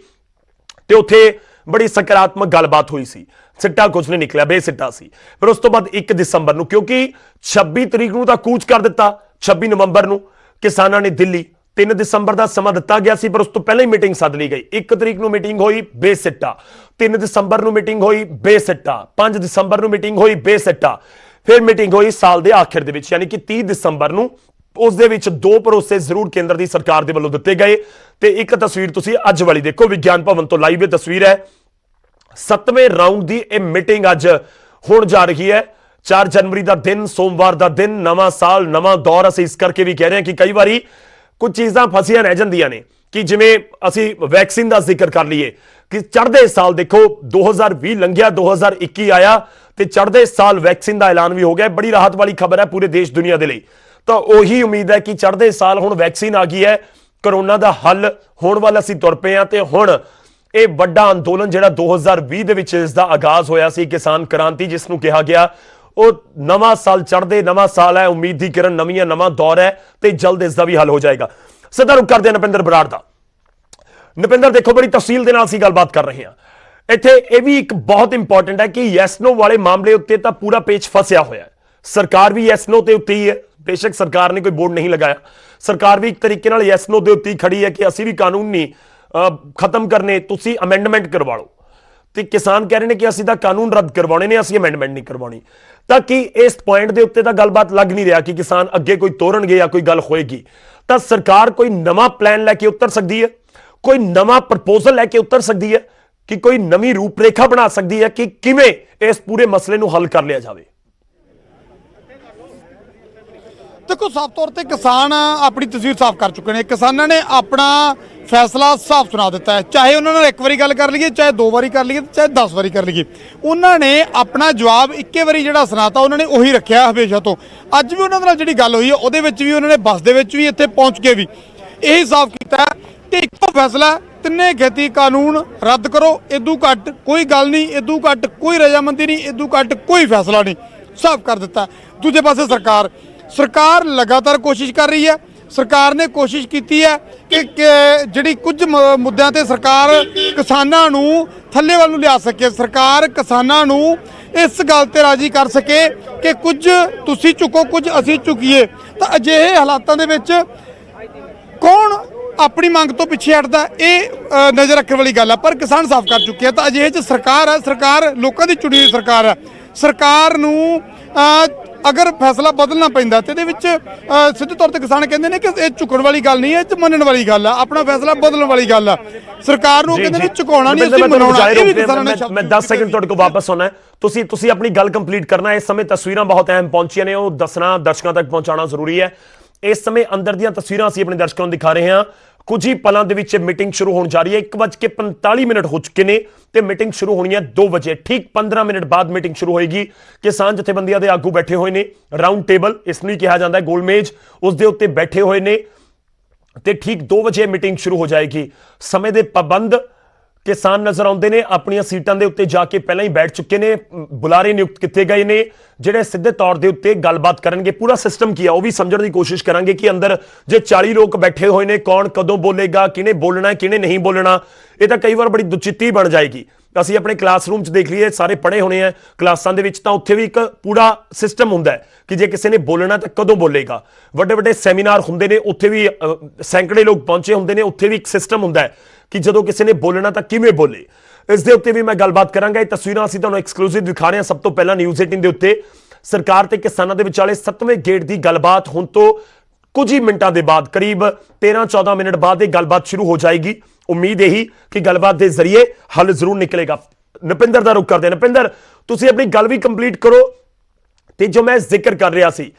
ਤੇ ਉੱਥੇ ਬੜੀ ਸਕਾਰਾਤਮਕ ਗੱਲਬਾਤ ਹੋਈ ਸੀ। ਸਿੱਟਾ ਕੁਝ ਨਹੀਂ ਨਿਕਲਿਆ, ਬੇਸਿੱਟਾ ਸੀ। ਫਿਰ ਉਸ ਤੋਂ ਬਾਅਦ 1 ਦਸੰਬਰ ਨੂੰ, ਕਿਉਂਕਿ 26 ਤਰੀਕ ਨੂੰ ਤਾਂ ਕੂਚ ਕਰ ਦਿੱਤਾ, 26 ਨਵੰਬਰ ਨੂੰ ਕਿਸਾਨਾਂ ਨੇ ਦਿੱਲੀ, 3 ਦਸੰਬਰ ਦਾ ਸਮਾਂ ਦਿੱਤਾ ਗਿਆ ਸੀ ਪਰ ਉਸ ਤੋਂ ਪਹਿਲਾਂ ਹੀ ਮੀਟਿੰਗ ਸੱਦ ਲਈ ਗਈ। 1 ਤਰੀਕ ਨੂੰ ਮੀਟਿੰਗ ਹੋਈ, ਬੇਸਿੱਟਾ। 3 ਦਸੰਬਰ ਨੂੰ ਮੀਟਿੰਗ ਹੋਈ, ਬੇਸਿੱਟਾ। 5 ਦਸੰਬਰ ਨੂੰ ਮੀਟਿੰਗ ਹੋਈ, ਬੇਸਿੱਟਾ। ਫਿਰ ਮੀਟਿੰਗ ਹੋਈ ਸਾਲ ਦੇ ਆਖਿਰ ਦੇ ਵਿੱਚ, ਯਾਨੀ ਕਿ 30 ਦਸੰਬਰ ਨੂੰ। ਉਸ ਦੇ ਵਿੱਚ 2 ਭਰੋਸੇ ਜ਼ਰੂਰ ਕੇਂਦਰ ਦੀ ਸਰਕਾਰ ਦੇ ਵੱਲੋਂ ਦਿੱਤੇ ਗਏ ਤੇ ਇੱਕ ਤਸਵੀਰ ਤੁਸੀਂ ਅੱਜ ਵਾਲੀ ਦੇਖੋ, ਵਿਗਿਆਨ ਭਵਨ ਤੋਂ ਲਾਈਵ ਇਹ ਤਸਵੀਰ ਹੈ। 7ਵੇਂ ਰਾਉਂਡ ਦੀ ਇਹ ਮੀਟਿੰਗ ਅੱਜ ਹੋਣ ਜਾ ਰਹੀ ਹੈ। 4 ਜਨਵਰੀ ਦਾ ਦਿਨ, ਸੋਮਵਾਰ ਦਾ ਦਿਨ, ਨਵਾਂ ਸਾਲ, ਨਵਾਂ ਦੌਰ। ਅਸੀਂ ਇਸ ਕਰਕੇ ਵੀ ਕਹਿ ਰਹੇ ਹਾਂ ਕਿ ਕਈ ਵਾਰੀ ਕੁਝ ਚੀਜ਼ਾਂ ਫਸੀਆਂ ਰਹਿ ਜਾਂਦੀਆਂ ਨੇ, ਕਿ ਜਿਵੇਂ ਅਸੀਂ ਵੈਕਸੀਨ ਦਾ ਜ਼ਿਕਰ ਕਰ ਲਈਏ ਕਿ ਚੜ੍ਹਦੇ ਸਾਲ ਦੇਖੋ 2020 ਲੰਘਿਆ, 2021 ਆਇਆ ਤੇ ਚੜ੍ਹਦੇ ਸਾਲ ਵੈਕਸੀਨ ਦਾ ਐਲਾਨ ਵੀ ਹੋ ਗਿਆ। ਬੜੀ ਰਾਹਤ ਵਾਲੀ ਖਬਰ ਹੈ ਪੂਰੇ ਦੇਸ਼ ਦੁਨੀਆ ਦੇ ਲਈ। ਤਾਂ ਉਹੀ ਉਮੀਦ ਹੈ ਕਿ ਚੜ੍ਹਦੇ ਸਾਲ ਹੁਣ ਵੈਕਸੀਨ ਆ ਗਈ ਹੈ, ਕਰੋਨਾ ਦਾ ਹੱਲ ਹੋਣ ਵੱਲ ਅਸੀਂ ਤੁਰ ਪਏ ਹਾਂ ਤੇ ਹੁਣ ਇਹ ਵੱਡਾ ਅੰਦੋਲਨ ਜਿਹੜਾ 2020 ਦੇ ਵਿੱਚ ਇਸ ਦਾ ਆਗਾਜ਼ ਹੋਇਆ ਸੀ, ਕਿਸਾਨ ਕ੍ਰਾਂਤੀ ਜਿਸ ਨੂੰ ਕਿਹਾ ਗਿਆ, ਉਹ ਨਵਾਂ ਸਾਲ ਚੜ੍ਹਦੇ, ਨਵਾਂ ਸਾਲ ਹੈ, ਉਮੀਦ ਦੀ ਕਿਰਨ ਨਵੀਂ ਹੈ, ਨਵਾਂ ਦੌਰ ਹੈ ਤੇ ਜਲਦ ਇਸ ਦਾ ਵੀ ਹੱਲ ਹੋ ਜਾਏਗਾ। ਸਿੱਧਾ ਰੁਕ ਕਰਦੇ ਹਾਂ ਨਪਿੰਦਰ ਬਰਾੜ ਦਾ। ਨਪਿੰਦਰ ਦੇਖੋ, ਬੜੀ ਤਫਸੀਲ ਦੇ ਨਾਲ ਅਸੀਂ ਗੱਲਬਾਤ ਕਰ ਰਹੇ ਹਾਂ। ਇੱਥੇ ਇਹ ਵੀ ਇੱਕ ਬਹੁਤ ਇੰਪੋਰਟੈਂਟ ਹੈ ਕਿ ਯੈਸ ਨੋ ਵਾਲੇ ਮਾਮਲੇ ਉੱਤੇ ਤਾਂ ਪੂਰਾ ਪੇਚ ਫਸਿਆ ਹੋਇਆ ਹੈ। ਸਰਕਾਰ ਵੀ ਯੈਸ ਨੋ ਤੇ ਉੱਤੇ ਹੀ ਹੈ, ਬੇਸ਼ੱਕ ਸਰਕਾਰ ਨੇ ਕੋਈ ਬੋਰਡ ਨਹੀਂ ਲਗਾਇਆ। ਸਰਕਾਰ ਵੀ ਇੱਕ ਤਰੀਕੇ ਨਾਲ ਯੈਸ ਨੋ ਦੇ ਉੱਤੇ ਹੀ ਖੜੀ ਹੈ ਕਿ ਅਸੀਂ ਵੀ ਕਾਨੂੰਨ ਨਹੀਂ ਖਤਮ ਕਰਨੇ, ਤੁਸੀਂ ਅਮੈਂਡਮੈਂਟ ਕਰਵਾ ਲਓ। ਤੇ ਕਿਸਾਨ ਕਹਿ ਰਹੇ ਨੇ ਕਿ ਅਸੀਂ ਤਾਂ ਕਾਨੂੰਨ ਰੱਦ ਕਰਵਾਉਣੇ ਨੇ, ਅਸੀਂ ਅਮੈਂਡਮੈਂਟ ਨਹੀਂ ਕਰਵਾਉਣੀ। ਤਾਂ ਕਿ ਇਸ ਪੁਆਇੰਟ ਦੇ ਉੱਤੇ ਤਾਂ ਗੱਲਬਾਤ ਲੱਗ ਨਹੀਂ ਰਿਹਾ ਕਿ ਕਿਸਾਨ ਅੱਗੇ ਕੋਈ ਤੋਰਨਗੇ ਜਾਂ ਕੋਈ ਗੱਲ ਹੋਏਗੀ। ਤਾਂ ਸਰਕਾਰ ਕੋਈ ਨਵਾਂ ਪਲਾਨ ਲੈ ਕੇ ਉਤਰ ਸਕਦੀ ਹੈ, ਕੋਈ ਨਵਾਂ ਪ੍ਰਪੋਜ਼ਲ ਲੈ ਕੇ ਉਤਰ ਸਕਦੀ ਹੈ, ਕਿ ਕੋਈ ਨਵੀਂ ਰੂਪਰੇਖਾ ਬਣਾ ਸਕਦੀ ਹੈ ਕਿ ਕਿਵੇਂ ਇਸ ਪੂਰੇ ਮਸਲੇ ਨੂੰ ਹੱਲ ਕਰ ਲਿਆ ਜਾਵੇ। ਦੇਖੋ, ਸਾਫ਼ ਤੌਰ ਤੇ ਕਿਸਾਨ ਆਪਣੀ ਤਸਵੀਰ ਸਾਫ਼ ਕਰ ਚੁੱਕੇ ਨੇ। ਕਿਸਾਨਾਂ ਨੇ ਆਪਣਾ ਫੈਸਲਾ ਸਾਫ਼ ਸੁਣਾ ਦਿੱਤਾ ਹੈ। ਚਾਹੇ ਉਹਨਾਂ ਨਾਲ 1 ਵਾਰੀ ਗੱਲ ਕਰ ਲਈਏ, ਚਾਹੇ 2 ਵਾਰੀ ਕਰ ਲਈਏ, ਚਾਹੇ 10 ਵਾਰੀ ਕਰ ਲਈਏ, ਉਹਨਾਂ ਨੇ ਆਪਣਾ ਜਵਾਬ ਇੱਕੇ ਵਾਰੀ ਜਿਹੜਾ ਸੁਣਾਤਾ, ਉਹਨਾਂ ਨੇ ਉਹੀ ਰੱਖਿਆ ਹਮੇਸ਼ਾ ਤੋਂ। ਅੱਜ ਵੀ ਉਹਨਾਂ ਦੇ ਨਾਲ ਜਿਹੜੀ ਗੱਲ ਹੋਈ ਹੈ ਉਹਦੇ ਵਿੱਚ ਵੀ ਉਹਨਾਂ ਨੇ ਬੱਸ ਦੇ ਵਿੱਚ ਵੀ ਇੱਥੇ ਪਹੁੰਚ ਕੇ ਵੀ ਇਹੀ ਸਾਫ਼ ਕੀਤਾ ਕਿ ਇੱਕੋ ਫੈਸਲਾ, ਤਿੰਨੇ ਖੇਤੀ ਕਾਨੂੰਨ ਰੱਦ ਕਰੋ। ਇਦੋਂ ਘੱਟ ਕੋਈ ਗੱਲ ਨਹੀਂ, ਇਦੋਂ ਘੱਟ ਕੋਈ ਰਜਾਮੰਦੀ ਨਹੀਂ, ਇਦੋਂ ਘੱਟ ਕੋਈ ਫੈਸਲਾ ਨਹੀਂ, ਸਾਫ਼ ਕਰ ਦਿੱਤਾ। ਦੂਜੇ ਪਾਸੇ ਸਰਕਾਰ ਲਗਾਤਾਰ ਕੋਸ਼ਿਸ਼ ਕਰ ਰਹੀ ਹੈ। ਸਰਕਾਰ ਨੇ ਕੋਸ਼ਿਸ਼ ਕੀਤੀ ਹੈ ਕਿ ਜਿਹੜੀ ਕੁਝ ਮੁੱਦਿਆਂ ਤੇ ਸਰਕਾਰ ਕਿਸਾਨਾਂ ਨੂੰ ਥੱਲੇ ਵੱਲ ਨੂੰ ਲਿਆ ਸਕੇ, ਸਰਕਾਰ ਕਿਸਾਨਾਂ ਨੂੰ ਇਸ ਗੱਲ ਤੇ ਰਾਜੀ ਕਰ ਸਕੇ ਕਿ ਕੁਝ ਤੁਸੀਂ ਚੁੱਕੋ, ਕੁਝ ਅਸੀਂ ਚੁੱਕੀਏ। ਤਾਂ ਅਜਿਹੇ ਹਾਲਾਤਾਂ ਦੇ ਵਿੱਚ ਕੌਣ ਆਪਣੀ ਮੰਗ ਤੋਂ ਪਿੱਛੇ ਹਟਦਾ, ਇਹ ਨਜ਼ਰ ਰੱਖਣ ਵਾਲੀ ਗੱਲ ਹੈ। ਪਰ ਕਿਸਾਨ ਸਾਫ਼ ਕਰ ਚੁੱਕੇ ਆ। ਤਾਂ ਅਜਿਹੇ 'ਚ ਸਰਕਾਰ ਹੈ, ਸਰਕਾਰ ਲੋਕਾਂ ਦੀ ਚੁਣੀ ਹੋਈ ਸਰਕਾਰ ਹੈ। ਸਰਕਾਰ ਨੂੰ ਅਗਰ ਫੈਸਲਾ ਬਦਲਣਾ ਪੈਂਦਾ ਤੇ ਇਹਦੇ ਵਿੱਚ ਸਿੱਧੇ ਤੌਰ ਤੇ ਕਿਸਾਨ ਕਹਿੰਦੇ ਨੇ ਕਿ ਇਹ ਝੁਕਣ ਵਾਲੀ ਗੱਲ ਨਹੀਂ ਹੈ, ਇਹ ਮੰਨਣ ਵਾਲੀ ਗੱਲ ਆ, ਆਪਣਾ ਫੈਸਲਾ ਬਦਲਣ ਵਾਲੀ ਗੱਲ ਆ। ਸਰਕਾਰ ਨੂੰ ਕਹਿੰਦੇ ਨੇ ਝੁਕਾਉਣਾ ਨਹੀਂ, ਅਸੀਂ ਮਨਾਉਣਾ। ਇਹ ਵੀ ਕਿਸਾਨਾਂ ਨੇ ਮੈਂ 10 ਸੈਕਿੰਡ ਤੁਹਾਡੇ ਕੋਲ ਵਾਪਸ ਆਉਣਾ। ਤੁਸੀਂ ਆਪਣੀ ਗੱਲ ਕੰਪਲੀਟ ਕਰਨਾ। ਇਸ ਸਮੇਂ ਤਸਵੀਰਾਂ ਬਹੁਤ ਅਹਿਮ ਪਹੁੰਚੀਆਂ ਨੇ, ਉਹ ਦੱਸਣਾ, ਦਰਸ਼ਕਾਂ ਤੱਕ ਪਹੁੰਚਾਉਣਾ ਜ਼ਰੂਰੀ ਹੈ। ਇਸ ਸਮੇਂ ਅੰਦਰ ਦੀਆਂ ਤਸਵੀਰਾਂ ਅਸੀਂ ਆਪਣੇ ਦਰਸ਼ਕਾਂ ਨੂੰ ਦਿਖਾ ਰਹੇ ਹਾਂ। ਕੁਝ ਹੀ ਪਲਾਂ ਦੇ ਵਿੱਚ ਮੀਟਿੰਗ ਸ਼ੁਰੂ ਹੋਣ ਜਾ ਰਹੀ ਹੈ। 1:45 ਹੋ ਚੁੱਕੇ ਨੇ ਤੇ ਮੀਟਿੰਗ ਸ਼ੁਰੂ ਹੋਣੀ ਹੈ 2 ਵਜੇ। ਠੀਕ 15 ਮਿੰਟ ਬਾਅਦ ਮੀਟਿੰਗ ਸ਼ੁਰੂ ਹੋਏਗੀ। ਕਿਸਾਨ ਜਥੇਬੰਦੀਆਂ ਦੇ ਆਗੂ ਬੈਠੇ ਹੋਏ ਨੇ, ਰਾਉਂਡ ਟੇਬਲ ਇਸ ਨੂੰ ਹੀ ਕਿਹਾ ਜਾਂਦਾ ਹੈ, ਗੋਲ ਮੇਜ਼, ਉਸ ਦੇ ਉੱਤੇ ਬੈਠੇ ਹੋਏ ਨੇ ਤੇ ਠੀਕ 2 ਵਜੇ ਮੀਟਿੰਗ ਸ਼ੁਰੂ ਹੋ ਜਾਏਗੀ। ਸਮੇਂ ਦੇ ਪਾਬੰਦ ਕਿਸਾਨ ਨਜ਼ਰ ਆਉਂਦੇ ਨੇ, ਆਪਣੀਆਂ ਸੀਟਾਂ ਦੇ ਉੱਤੇ ਜਾ ਕੇ ਪਹਿਲਾਂ ਹੀ ਬੈਠ ਚੁੱਕੇ ਨੇ। ਬੁਲਾਰੇ ਨਿਯੁਕਤ ਕੀਤੇ ਗਏ ਨੇ ਜਿਹੜੇ ਸਿੱਧੇ ਤੌਰ ਦੇ ਉੱਤੇ ਗੱਲਬਾਤ ਕਰਨਗੇ। ਪੂਰਾ ਸਿਸਟਮ ਕੀ ਆ ਉਹ ਵੀ ਸਮਝਣ ਦੀ ਕੋਸ਼ਿਸ਼ ਕਰਾਂਗੇ ਕਿ ਅੰਦਰ ਜੇ 40 ਲੋਕ ਬੈਠੇ ਹੋਏ ਨੇ, ਕੌਣ ਕਦੋਂ ਬੋਲੇਗਾ, ਕਿਹਨੇ ਬੋਲਣਾ, ਕਿਹਨੇ ਨਹੀਂ ਬੋਲਣਾ, ਇਹ ਤਾਂ ਕਈ ਵਾਰ ਬੜੀ ਦੁਚਿੱਤੀ ਬਣ ਜਾਏਗੀ। ਅਸੀਂ ਆਪਣੇ ਕਲਾਸਰੂਮ 'ਚ ਦੇਖ ਲਈਏ, ਸਾਰੇ ਪੜ੍ਹੇ ਹੋਣੇ ਆ ਕਲਾਸਾਂ ਦੇ ਵਿੱਚ, ਤਾਂ ਉੱਥੇ ਵੀ ਇੱਕ ਪੂਰਾ ਸਿਸਟਮ ਹੁੰਦਾ ਹੈ ਕਿ ਜੇ ਕਿਸੇ ਨੇ ਬੋਲਣਾ ਤਾਂ ਕਦੋਂ ਬੋਲੇਗਾ। ਵੱਡੇ ਵੱਡੇ ਸੈਮੀਨਾਰ ਹੁੰਦੇ ਨੇ, ਉੱਥੇ ਵੀ ਸੈਂਕੜੇ ਲੋਕ ਪਹੁੰਚੇ ਹੁੰਦੇ ਨੇ, ਉੱਥੇ ਵੀ ਇੱਕ ਸਿਸਟਮ ਹੁੰਦਾ ਹੈ ਕਿ ਜਦੋਂ ਕਿਸੇ ਨੇ ਬੋਲਣਾ ਤਾਂ ਕਿਵੇਂ ਬੋਲੇ। ਇਸ ਦੇ ਉੱਤੇ ਵੀ ਮੈਂ ਗੱਲਬਾਤ ਕਰਾਂਗਾ। ਇਹ ਤਸਵੀਰਾਂ ਅਸੀਂ ਤੁਹਾਨੂੰ ਐਕਸਕਲੂਸਿਵ ਦਿਖਾ ਰਹੇ ਹਾਂ। ਸਭ ਤੋਂ ਪਹਿਲਾਂ ਨਿਊਜ਼ 18 ਦੇ ਉੱਤੇ ਸਰਕਾਰ ਤੇ ਕਿਸਾਨਾਂ ਦੇ ਵਿਚਾਲੇ 7ਵੇਂ ਗੇੜ ਦੀ ਗੱਲਬਾਤ ਹੁਣ ਤੋਂ ਕੁਝ ਹੀ ਮਿੰਟਾਂ ਦੇ ਬਾਅਦ, ਕਰੀਬ 13-14 ਮਿੰਟ ਬਾਅਦ ਇਹ ਗੱਲਬਾਤ ਸ਼ੁਰੂ ਹੋ ਜਾਏਗੀ। ਉਮੀਦ ਇਹੀ ਕਿ ਗੱਲਬਾਤ ਦੇ ਜ਼ਰੀਏ ਹੱਲ ਜ਼ਰੂਰ ਨਿਕਲੇਗਾ। ਨਪਿੰਦਰ ਦਾ ਰੁਖ ਕਰਦੇ। ਨਪਿੰਦਰ, ਤੁਸੀਂ ਆਪਣੀ ਗੱਲ ਵੀ ਕੰਪਲੀਟ ਕਰੋ ਤੇ ਜੋ ਮੈਂ ਜ਼ਿਕਰ ਕਰ ਰਿਹਾ ਸੀ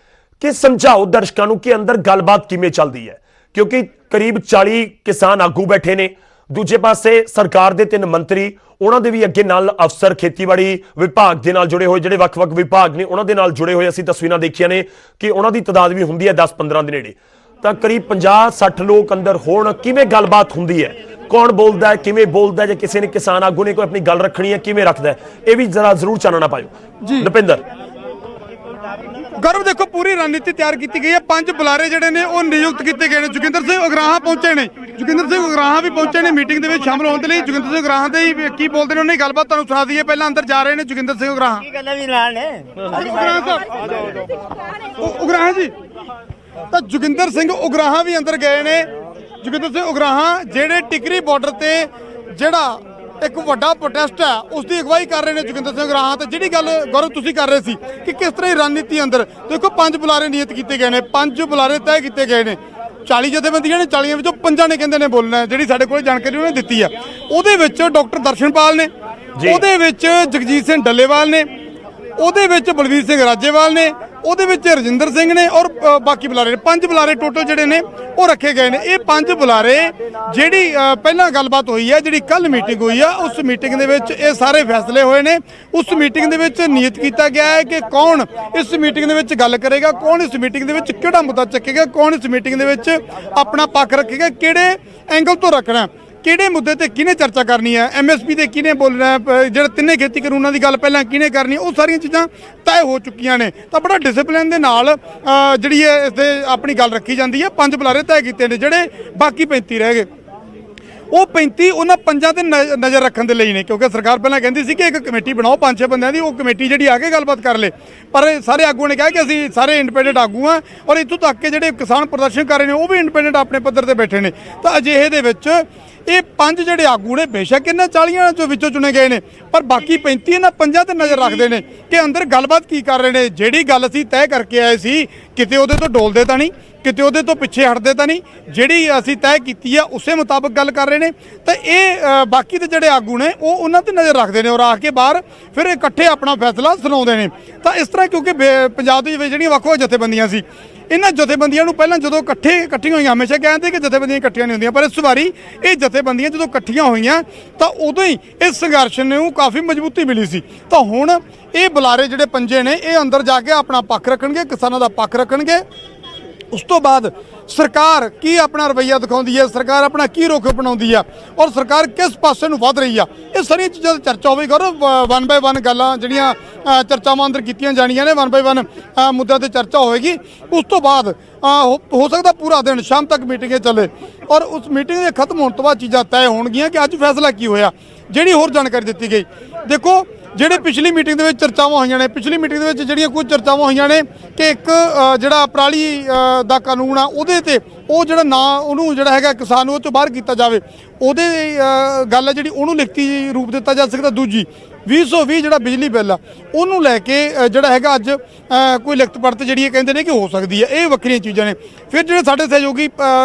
ਕਿ ਸਮਝਾਓ ਦਰਸ਼ਕਾਂ ਨੂੰ ਕਿ ਅੰਦਰ ਗੱਲਬਾਤ ਕਿਵੇਂ ਚੱਲਦੀ ਹੈ, ਕਿਉਂਕਿ ਕਰੀਬ 40 ਕਿਸਾਨ ਆਗੂ ਬੈਠੇ ਨੇ। ਦੂਜੇ ਪਾਸੇ ਸਰਕਾਰ ਦੇ 3 ਮੰਤਰੀ, ਉਹਨਾਂ ਦੇ ਵੀ ਅੱਗੇ ਨਾਲ ਅਫਸਰ, ਖੇਤੀਬਾੜੀ ਵਿਭਾਗ ਦੇ ਨਾਲ ਜੁੜੇ ਹੋਏ ਜਿਹੜੇ ਵੱਖ-ਵੱਖ ਵਿਭਾਗ ਨੇ ਉਹਨਾਂ ਦੇ ਨਾਲ ਜੁੜੇ ਹੋਏ ਅਸੀਂ ਤਸਵੀਰਾਂ ਦੇਖੀਆਂ ਨੇ ਕਿ ਉਹਨਾਂ ਦੀ ਤਾਦਾਦ ਵੀ ਹੁੰਦੀ ਹੈ 10-15 ਦੇ ਨੇੜੇ। ਤਾਂ ਕਰੀਬ 50-60 ਲੋਕ ਅੰਦਰ ਹੋਣ, ਕਿਵੇਂ ਗੱਲਬਾਤ ਹੁੰਦੀ ਹੈ, ਕੌਣ ਬੋਲਦਾ ਹੈ, ਕਿਵੇਂ ਬੋਲਦਾ ਹੈ, ਜੇ ਕਿਸੇ ਨੇ ਕਿਸਾਨ ਆਗੂ ਨੇ ਕੋਈ ਆਪਣੀ ਗੱਲ ਰੱਖਣੀ ਹੈ ਕਿਵੇਂ ਰੱਖਦਾ ਹੈ, ਇਹ ਵੀ ਜ਼ਰਾ ਜ਼ਰੂਰ ਚਾਨਣਾ ਪਾਇਓ ਜੀ। ਨੁਪਿੰਦਰ ਗੌਰਵ ਦੇਖੋ ਪੂਰੀ ਰਣਨੀਤੀ ਤਿਆਰ ਕੀਤੀ ਗਈ ਹੈ। 5 ਬੁਲਾਰੇ ਜਿਹੜੇ ਨੇ ਉਹ ਨਿਯੁਕਤ ਕੀਤੇ ਗਏ ਨੇ। ਜੋਗਿੰਦਰ ਸਿੰਘ ਉਗਰਾਹਾਂ ਪਹੁੰਚੇ ਨੇ, ਜੋਗਿੰਦਰ ਸਿੰਘ ਉਗਰਾਹਾਂ ਵੀ ਪਹੁੰਚੇ ਨੇ ਮੀਟਿੰਗ ਦੇ ਵਿੱਚ ਸ਼ਾਮਲ ਹੋਣ ਦੇ ਲਈ। ਜੋਗਿੰਦਰ ਸਿੰਘ ਉਗਰਾਹਾਂ ਦੇ ਹੀ ਕੀ ਬੋਲਦੇ ਨੇ ਉਹਨਾਂ ਦੀ ਗੱਲਬਾਤ ਤੁਹਾਨੂੰ ਸੁਣਾ ਦਈਏ। ਪਹਿਲਾਂ ਅੰਦਰ ਜਾ ਰਹੇ ਨੇ ਜੋਗਿੰਦਰ ਸਿੰਘ ਉਗਰਾਹਾਂ। ਕੀ ਗੱਲਾਂ ਵੀ ਨਾਲ ਨੇ ਉਗਰਾਹਾਂ ਸਾਹਿਬ, ਉਗਰਾਹਾਂ ਜੀ, ਤਾਂ ਜੋਗਿੰਦਰ ਸਿੰਘ ਉਗਰਾਹਾਂ ਵੀ ਅੰਦਰ ਗਏ ਨੇ। ਜੋਗਿੰਦਰ ਸਿੰਘ ਉਗਰਾਹਾਂ ਜਿਹੜੇ ਟਿਕਰੀ ਬਾਰਡਰ ਤੇ ਜਿਹੜਾ ਇੱਕ ਵੱਡਾ ਪ੍ਰੋਟੈਸਟ ਹੈ ਉਸ ਦੀ ਅਗਵਾਈ ਕਰ ਰਹੇ ਨੇ ਜੋਗਿੰਦਰ ਸਿੰਘ ਉਗਰਾਹਾਂ। ਤੇ ਜਿਹੜੀ ਗੱਲ ਗੌਰਵ ਤੁਸੀਂ ਕਰ ਰਹੇ ਸੀ ਕਿ ਕਿਸ ਤਰ੍ਹਾਂ ਦੀ ਰਣਨੀਤੀ ਅੰਦਰ ਦੇਖੋ 5 ਬੁਲਾਰੇ ਨਿਯਤ ਕੀਤੇ ਗਏ ਨੇ, 5 ਬੁਲਾਰੇ ਤੈਅ ਕੀਤੇ ਗਏ ਨੇ। 40 ਜਥੇਬੰਦੀਆਂ ਨੇ, 40 ਵਿੱਚੋਂ 5 ਨੇ ਕਹਿੰਦੇ ਨੇ ਬੋਲਣਾ, ਜਿਹੜੀ ਸਾਡੇ ਕੋਲ ਜਾਣਕਾਰੀ ਉਹਨੇ ਦਿੱਤੀ ਆ। ਉਹਦੇ ਵਿੱਚ ਡਾਕਟਰ ਦਰਸ਼ਨਪਾਲ ਨੇ, ਉਹਦੇ ਵਿੱਚ ਜਗਜੀਤ ਸਿੰਘ ਡੱਲੇਵਾਲ ਨੇ, ਉਹਦੇ ਵਿੱਚ ਬਲਵੀਰ ਸਿੰਘ ਰਾਜੇਵਾਲ ਨੇ, ਉਹਦੇ ਵਿੱਚ ਰਜਿੰਦਰ ਸਿੰਘ ਨੇ ਔਰ ਬਾਕੀ ਬੁਲਾਰੇ ਨੇ। 5 ਬੁਲਾਰੇ ਟੋਟਲ ਜਿਹੜੇ ਨੇ ਉਹ ਰੱਖੇ ਗਏ ਨੇ। ਇਹ 5 ਬੁਲਾਰੇ ਜਿਹੜੀ ਪਹਿਲਾਂ ਗੱਲਬਾਤ ਹੋਈ ਹੈ, ਜਿਹੜੀ ਕੱਲ ਮੀਟਿੰਗ ਹੋਈ ਆ, ਉਸ ਮੀਟਿੰਗ ਦੇ ਵਿੱਚ ਇਹ ਸਾਰੇ ਫੈਸਲੇ ਹੋਏ ਨੇ। ਉਸ ਮੀਟਿੰਗ ਦੇ ਵਿੱਚ ਨਿਯਤ ਕੀਤਾ ਗਿਆ ਹੈ ਕਿ ਕੌਣ ਇਸ ਮੀਟਿੰਗ ਦੇ ਵਿੱਚ ਗੱਲ ਕਰੇਗਾ, ਕੌਣ ਇਸ ਮੀਟਿੰਗ ਦੇ ਵਿੱਚ ਕਿਹੜਾ ਮੁੱਦਾ ਚੱਕੇਗਾ, ਕੌਣ ਇਸ ਮੀਟਿੰਗ ਦੇ ਵਿੱਚ ਆਪਣਾ ਪੱਖ ਰੱਖੇਗਾ, ਕਿਹੜੇ ਐਂਗਲ ਤੋਂ ਰੱਖਣਾ, ਕਿਹੜੇ ਮੁੱਦੇ ਤੇ ਕਿਹਨੇ ਚਰਚਾ ਕਰਨੀ ਹੈ, ਐਮਐਸਪੀ ਤੇ ਕਿਹਨੇ ਬੋਲਣਾ ਹੈ, ਜਿਹੜੇ ਤਿੰਨੇ ਖੇਤੀ ਕਾਨੂੰਨਾਂ ਦੀ ਗੱਲ ਪਹਿਲਾਂ ਕਿਹਨੇ ਕਰਨੀ, ਉਹ ਸਾਰੀਆਂ ਚੀਜ਼ਾਂ ਤੈਅ ਹੋ ਚੁੱਕੀਆਂ ਨੇ। ਤਾਂ ਬੜਾ ਡਿਸਪਲਿਨ ਦੇ ਨਾਲ ਜਿਹੜੀ ਹੈ ਇਸ ਤੇ ਆਪਣੀ ਗੱਲ ਰੱਖੀ ਜਾਂਦੀ ਹੈ। 5 ਬੁਲਾਰੇ ਤੈਅ ਕੀਤੇ ਨੇ, ਜਿਹੜੇ ਬਾਕੀ 35 ਰਹਿ ਗਏ ਉਹ 35 ਉਹਨਾਂ 5 ਤੇ ਨਜ਼ਰ ਰੱਖਣ ਦੇ ਲਈ ਨੇ, ਕਿਉਂਕਿ ਸਰਕਾਰ ਪਹਿਲਾਂ ਕਹਿੰਦੀ ਸੀ ਕਿ ਇੱਕ ਕਮੇਟੀ ਬਣਾਓ 5-6 ਬੰਦਿਆਂ ਦੀ, ਉਹ ਕਮੇਟੀ ਜਿਹੜੀ ਆ ਕੇ ਗੱਲਬਾਤ ਕਰ ਲੇ। ਪਰ ਸਾਰੇ ਆਗੂਆਂ ਨੇ ਕਿਹਾ ਕਿ ਅਸੀਂ ਸਾਰੇ ਇੰਡੀਪੈਂਡੈਂਟ ਆਗੂ ਹਾਂ ਔਰ ਇੱਥੋਂ ਤੱਕ ਕਿ ਜਿਹੜੇ ਕਿਸਾਨ ਪ੍ਰਦਰਸ਼ਨ ਕਰ ਰਹੇ ਨੇ ਉਹ ਵੀ ਇੰਡੀਪੈਂਡੈਂਟ ਆਪਣੇ ਪੱਧਰ ਤੇ ਬੈਠੇ ਨੇ। ਤਾਂ ਅਜਿਹੇ ਦੇ ਵਿੱਚ ਇਹ 5 ਜਿਹੜੇ ਆਗੂ ਨੇ ਬੇਸ਼ੱਕ ਇਹਨਾਂ 40 ਚੋਂ ਵਿੱਚੋਂ ਚੁਣੇ ਗਏ ਨੇ, ਪਰ ਬਾਕੀ 35 ਇਹਨਾਂ 5 ਤੇ ਨਜ਼ਰ ਰੱਖਦੇ ਨੇ ਕਿ ਅੰਦਰ ਗੱਲਬਾਤ ਕੀ ਕਰ ਰਹੇ ਨੇ। ਜਿਹੜੀ ਗੱਲ ਅਸੀਂ ਤੈਅ ਕਰਕੇ ਆਏ ਸੀ ਕਿਤੇ ਉਹਦੇ ਤੋਂ ਡੋਲਦੇ ਤਾਂ ਨਹੀਂ, ਕਿਤੇ ਉਹਦੇ ਤੋਂ ਪਿੱਛੇ ਹਟਦੇ ਤਾਂ ਨਹੀਂ, ਜਿਹੜੀ ਅਸੀਂ ਤੈਅ ਕੀਤੀ ਆ ਉਸੇ ਮੁਤਾਬਕ ਗੱਲ ਕਰ ਰਹੇ ਨੇ। ਤਾਂ ਇਹ ਬਾਕੀ ਦੇ ਜਿਹੜੇ ਆਗੂ ਨੇ ਉਹ ਉਹਨਾਂ ਤੇ ਨਜ਼ਰ ਰੱਖਦੇ ਨੇ ਔਰ ਆ ਕੇ ਬਾਹਰ ਫਿਰ ਇਕੱਠੇ ਆਪਣਾ ਫੈਸਲਾ ਸੁਣਾਉਂਦੇ ਨੇ। ਤਾਂ ਇਸ ਤਰ੍ਹਾਂ ਕਿਉਂਕਿ ਪੰਜਾਬ ਦੇ ਵਿੱਚ ਜਿਹੜੀਆਂ ਵੱਖ-ਵੱਖ ਜਥੇਬੰਦੀਆਂ ਸੀ, ਇਹਨਾਂ ਜਥੇਬੰਦੀਆਂ ਨੂੰ ਪਹਿਲਾਂ ਜਦੋਂ ਇਕੱਠੀਆਂ ਹੋਈਆਂ, ਹਮੇਸ਼ਾ ਕਹਿੰਦੇ ਕਿ ਜਥੇਬੰਦੀਆਂ ਇਕੱਠੀਆਂ ਨਹੀਂ ਹੁੰਦੀਆਂ, ਪਰ ਇਸ ਵਾਰੀ ਇਹ ਜਥੇਬੰਦੀਆਂ ਜਦੋਂ ਇਕੱਠੀਆਂ ਹੋਈਆਂ ਤਾਂ ਉਦੋਂ ਹੀ ਇਸ ਸੰਘਰਸ਼ ਨੂੰ ਕਾਫੀ ਮਜ਼ਬੂਤੀ ਮਿਲੀ ਸੀ। ਤਾਂ ਹੁਣ ਇਹ ਬੁਲਾਰੇ ਜਿਹੜੇ 5 ਨੇ ਇਹ ਅੰਦਰ ਜਾ ਕੇ ਆਪਣਾ ਪੱਖ ਰੱਖਣਗੇ, ਕਿਸਾਨਾਂ ਦਾ ਪੱਖ ਰੱਖਣਗੇ। ਉਸ ਤੋਂ ਬਾਅਦ ਸਰਕਾਰ ਕੀ ਆਪਣਾ ਰਵੱਈਆ ਦਿਖਾਉਂਦੀ ਹੈ, ਸਰਕਾਰ ਆਪਣਾ ਕੀ ਰੁਖ ਅਪਣਾਉਂਦੀ ਆ ਔਰ ਸਰਕਾਰ ਕਿਸ ਪਾਸੇ ਨੂੰ ਵਧ ਰਹੀ ਆ, ਇਹ ਸਾਰੀਆਂ ਚੀਜ਼ਾਂ ਦੀ ਚਰਚਾ ਹੋਵੇਗੀ। ਔਰ 1 ਬਾਏ 1 ਗੱਲਾਂ ਜਿਹੜੀਆਂ ਚਰਚਾਵਾਂ ਅੰਦਰ ਕੀਤੀਆਂ ਜਾਣੀਆਂ ਨੇ, 1 ਬਾਏ 1 ਮੁੱਦਿਆਂ ਤੇ ਚਰਚਾ ਹੋਏਗੀ। ਉਸ ਤੋਂ ਬਾਅਦ ਹੋ ਸਕਦਾ ਪੂਰਾ ਦਿਨ ਸ਼ਾਮ ਤੱਕ ਮੀਟਿੰਗਾਂ ਚੱਲੇ ਔਰ ਉਸ ਮੀਟਿੰਗ ਦੇ ਖਤਮ ਹੋਣ ਤੋਂ ਬਾਅਦ ਚੀਜ਼ਾਂ ਤੈਅ ਹੋਣਗੀਆਂ ਕਿ ਅੱਜ ਫੈਸਲਾ ਕੀ ਹੋਇਆ। ਜਿਹੜੀ ਹੋਰ ਜਾਣਕਾਰੀ ਦਿੱਤੀ ਗਈ, ਦੇਖੋ ਜਿਹੜੇ ਪਿਛਲੀ ਮੀਟਿੰਗ ਦੇ ਵਿੱਚ ਚਰਚਾਵਾਂ ਹੋਈਆਂ ਨੇ, ਪਿਛਲੀ ਮੀਟਿੰਗ ਦੇ ਵਿੱਚ ਜਿਹੜੀਆਂ ਕੁਝ ਚਰਚਾਵਾਂ ਹੋਈਆਂ ਨੇ ਕਿ ਇੱਕ ਜਿਹੜਾ ਪਰਾਲੀ ਦਾ ਕਾਨੂੰਨ ਆ ਉਹਦੇ ਤੇ ਉਹ ਜਿਹੜਾ ਨਾ ਉਹਨੂੰ ਜਿਹੜਾ ਹੈਗਾ ਕਿਸਾਨ ਨੂੰ ਉਹ ਤੋਂ ਬਾਹਰ ਕੀਤਾ ਜਾਵੇ, ਉਹਦੇ ਗੱਲ ਹੈ ਜਿਹੜੀ ਉਹਨੂੰ ਲਿਖਤੀ ਰੂਪ ਦਿੱਤਾ ਜਾ ਸਕਦਾ। ਦੂਜੀ 2020 ਜਿਹੜਾ ਬਿਜਲੀ ਬਿੱਲ ਆ ਉਹਨੂੰ ਲੈ ਕੇ ਜਿਹੜਾ ਹੈਗਾ ਅੱਜ ਕੋਈ ਲਿਖਤ ਪੜਤ ਜਿਹੜੀ ਇਹ ਕਹਿੰਦੇ ਨੇ ਕਿ ਹੋ ਸਕਦੀ ਹੈ। ਇਹ ਵੱਖਰੀਆਂ ਚੀਜ਼ਾਂ ਨੇ। ਫਿਰ ਜਿਹੜੇ ਸਾਡੇ ਸਹਿਯੋਗੀ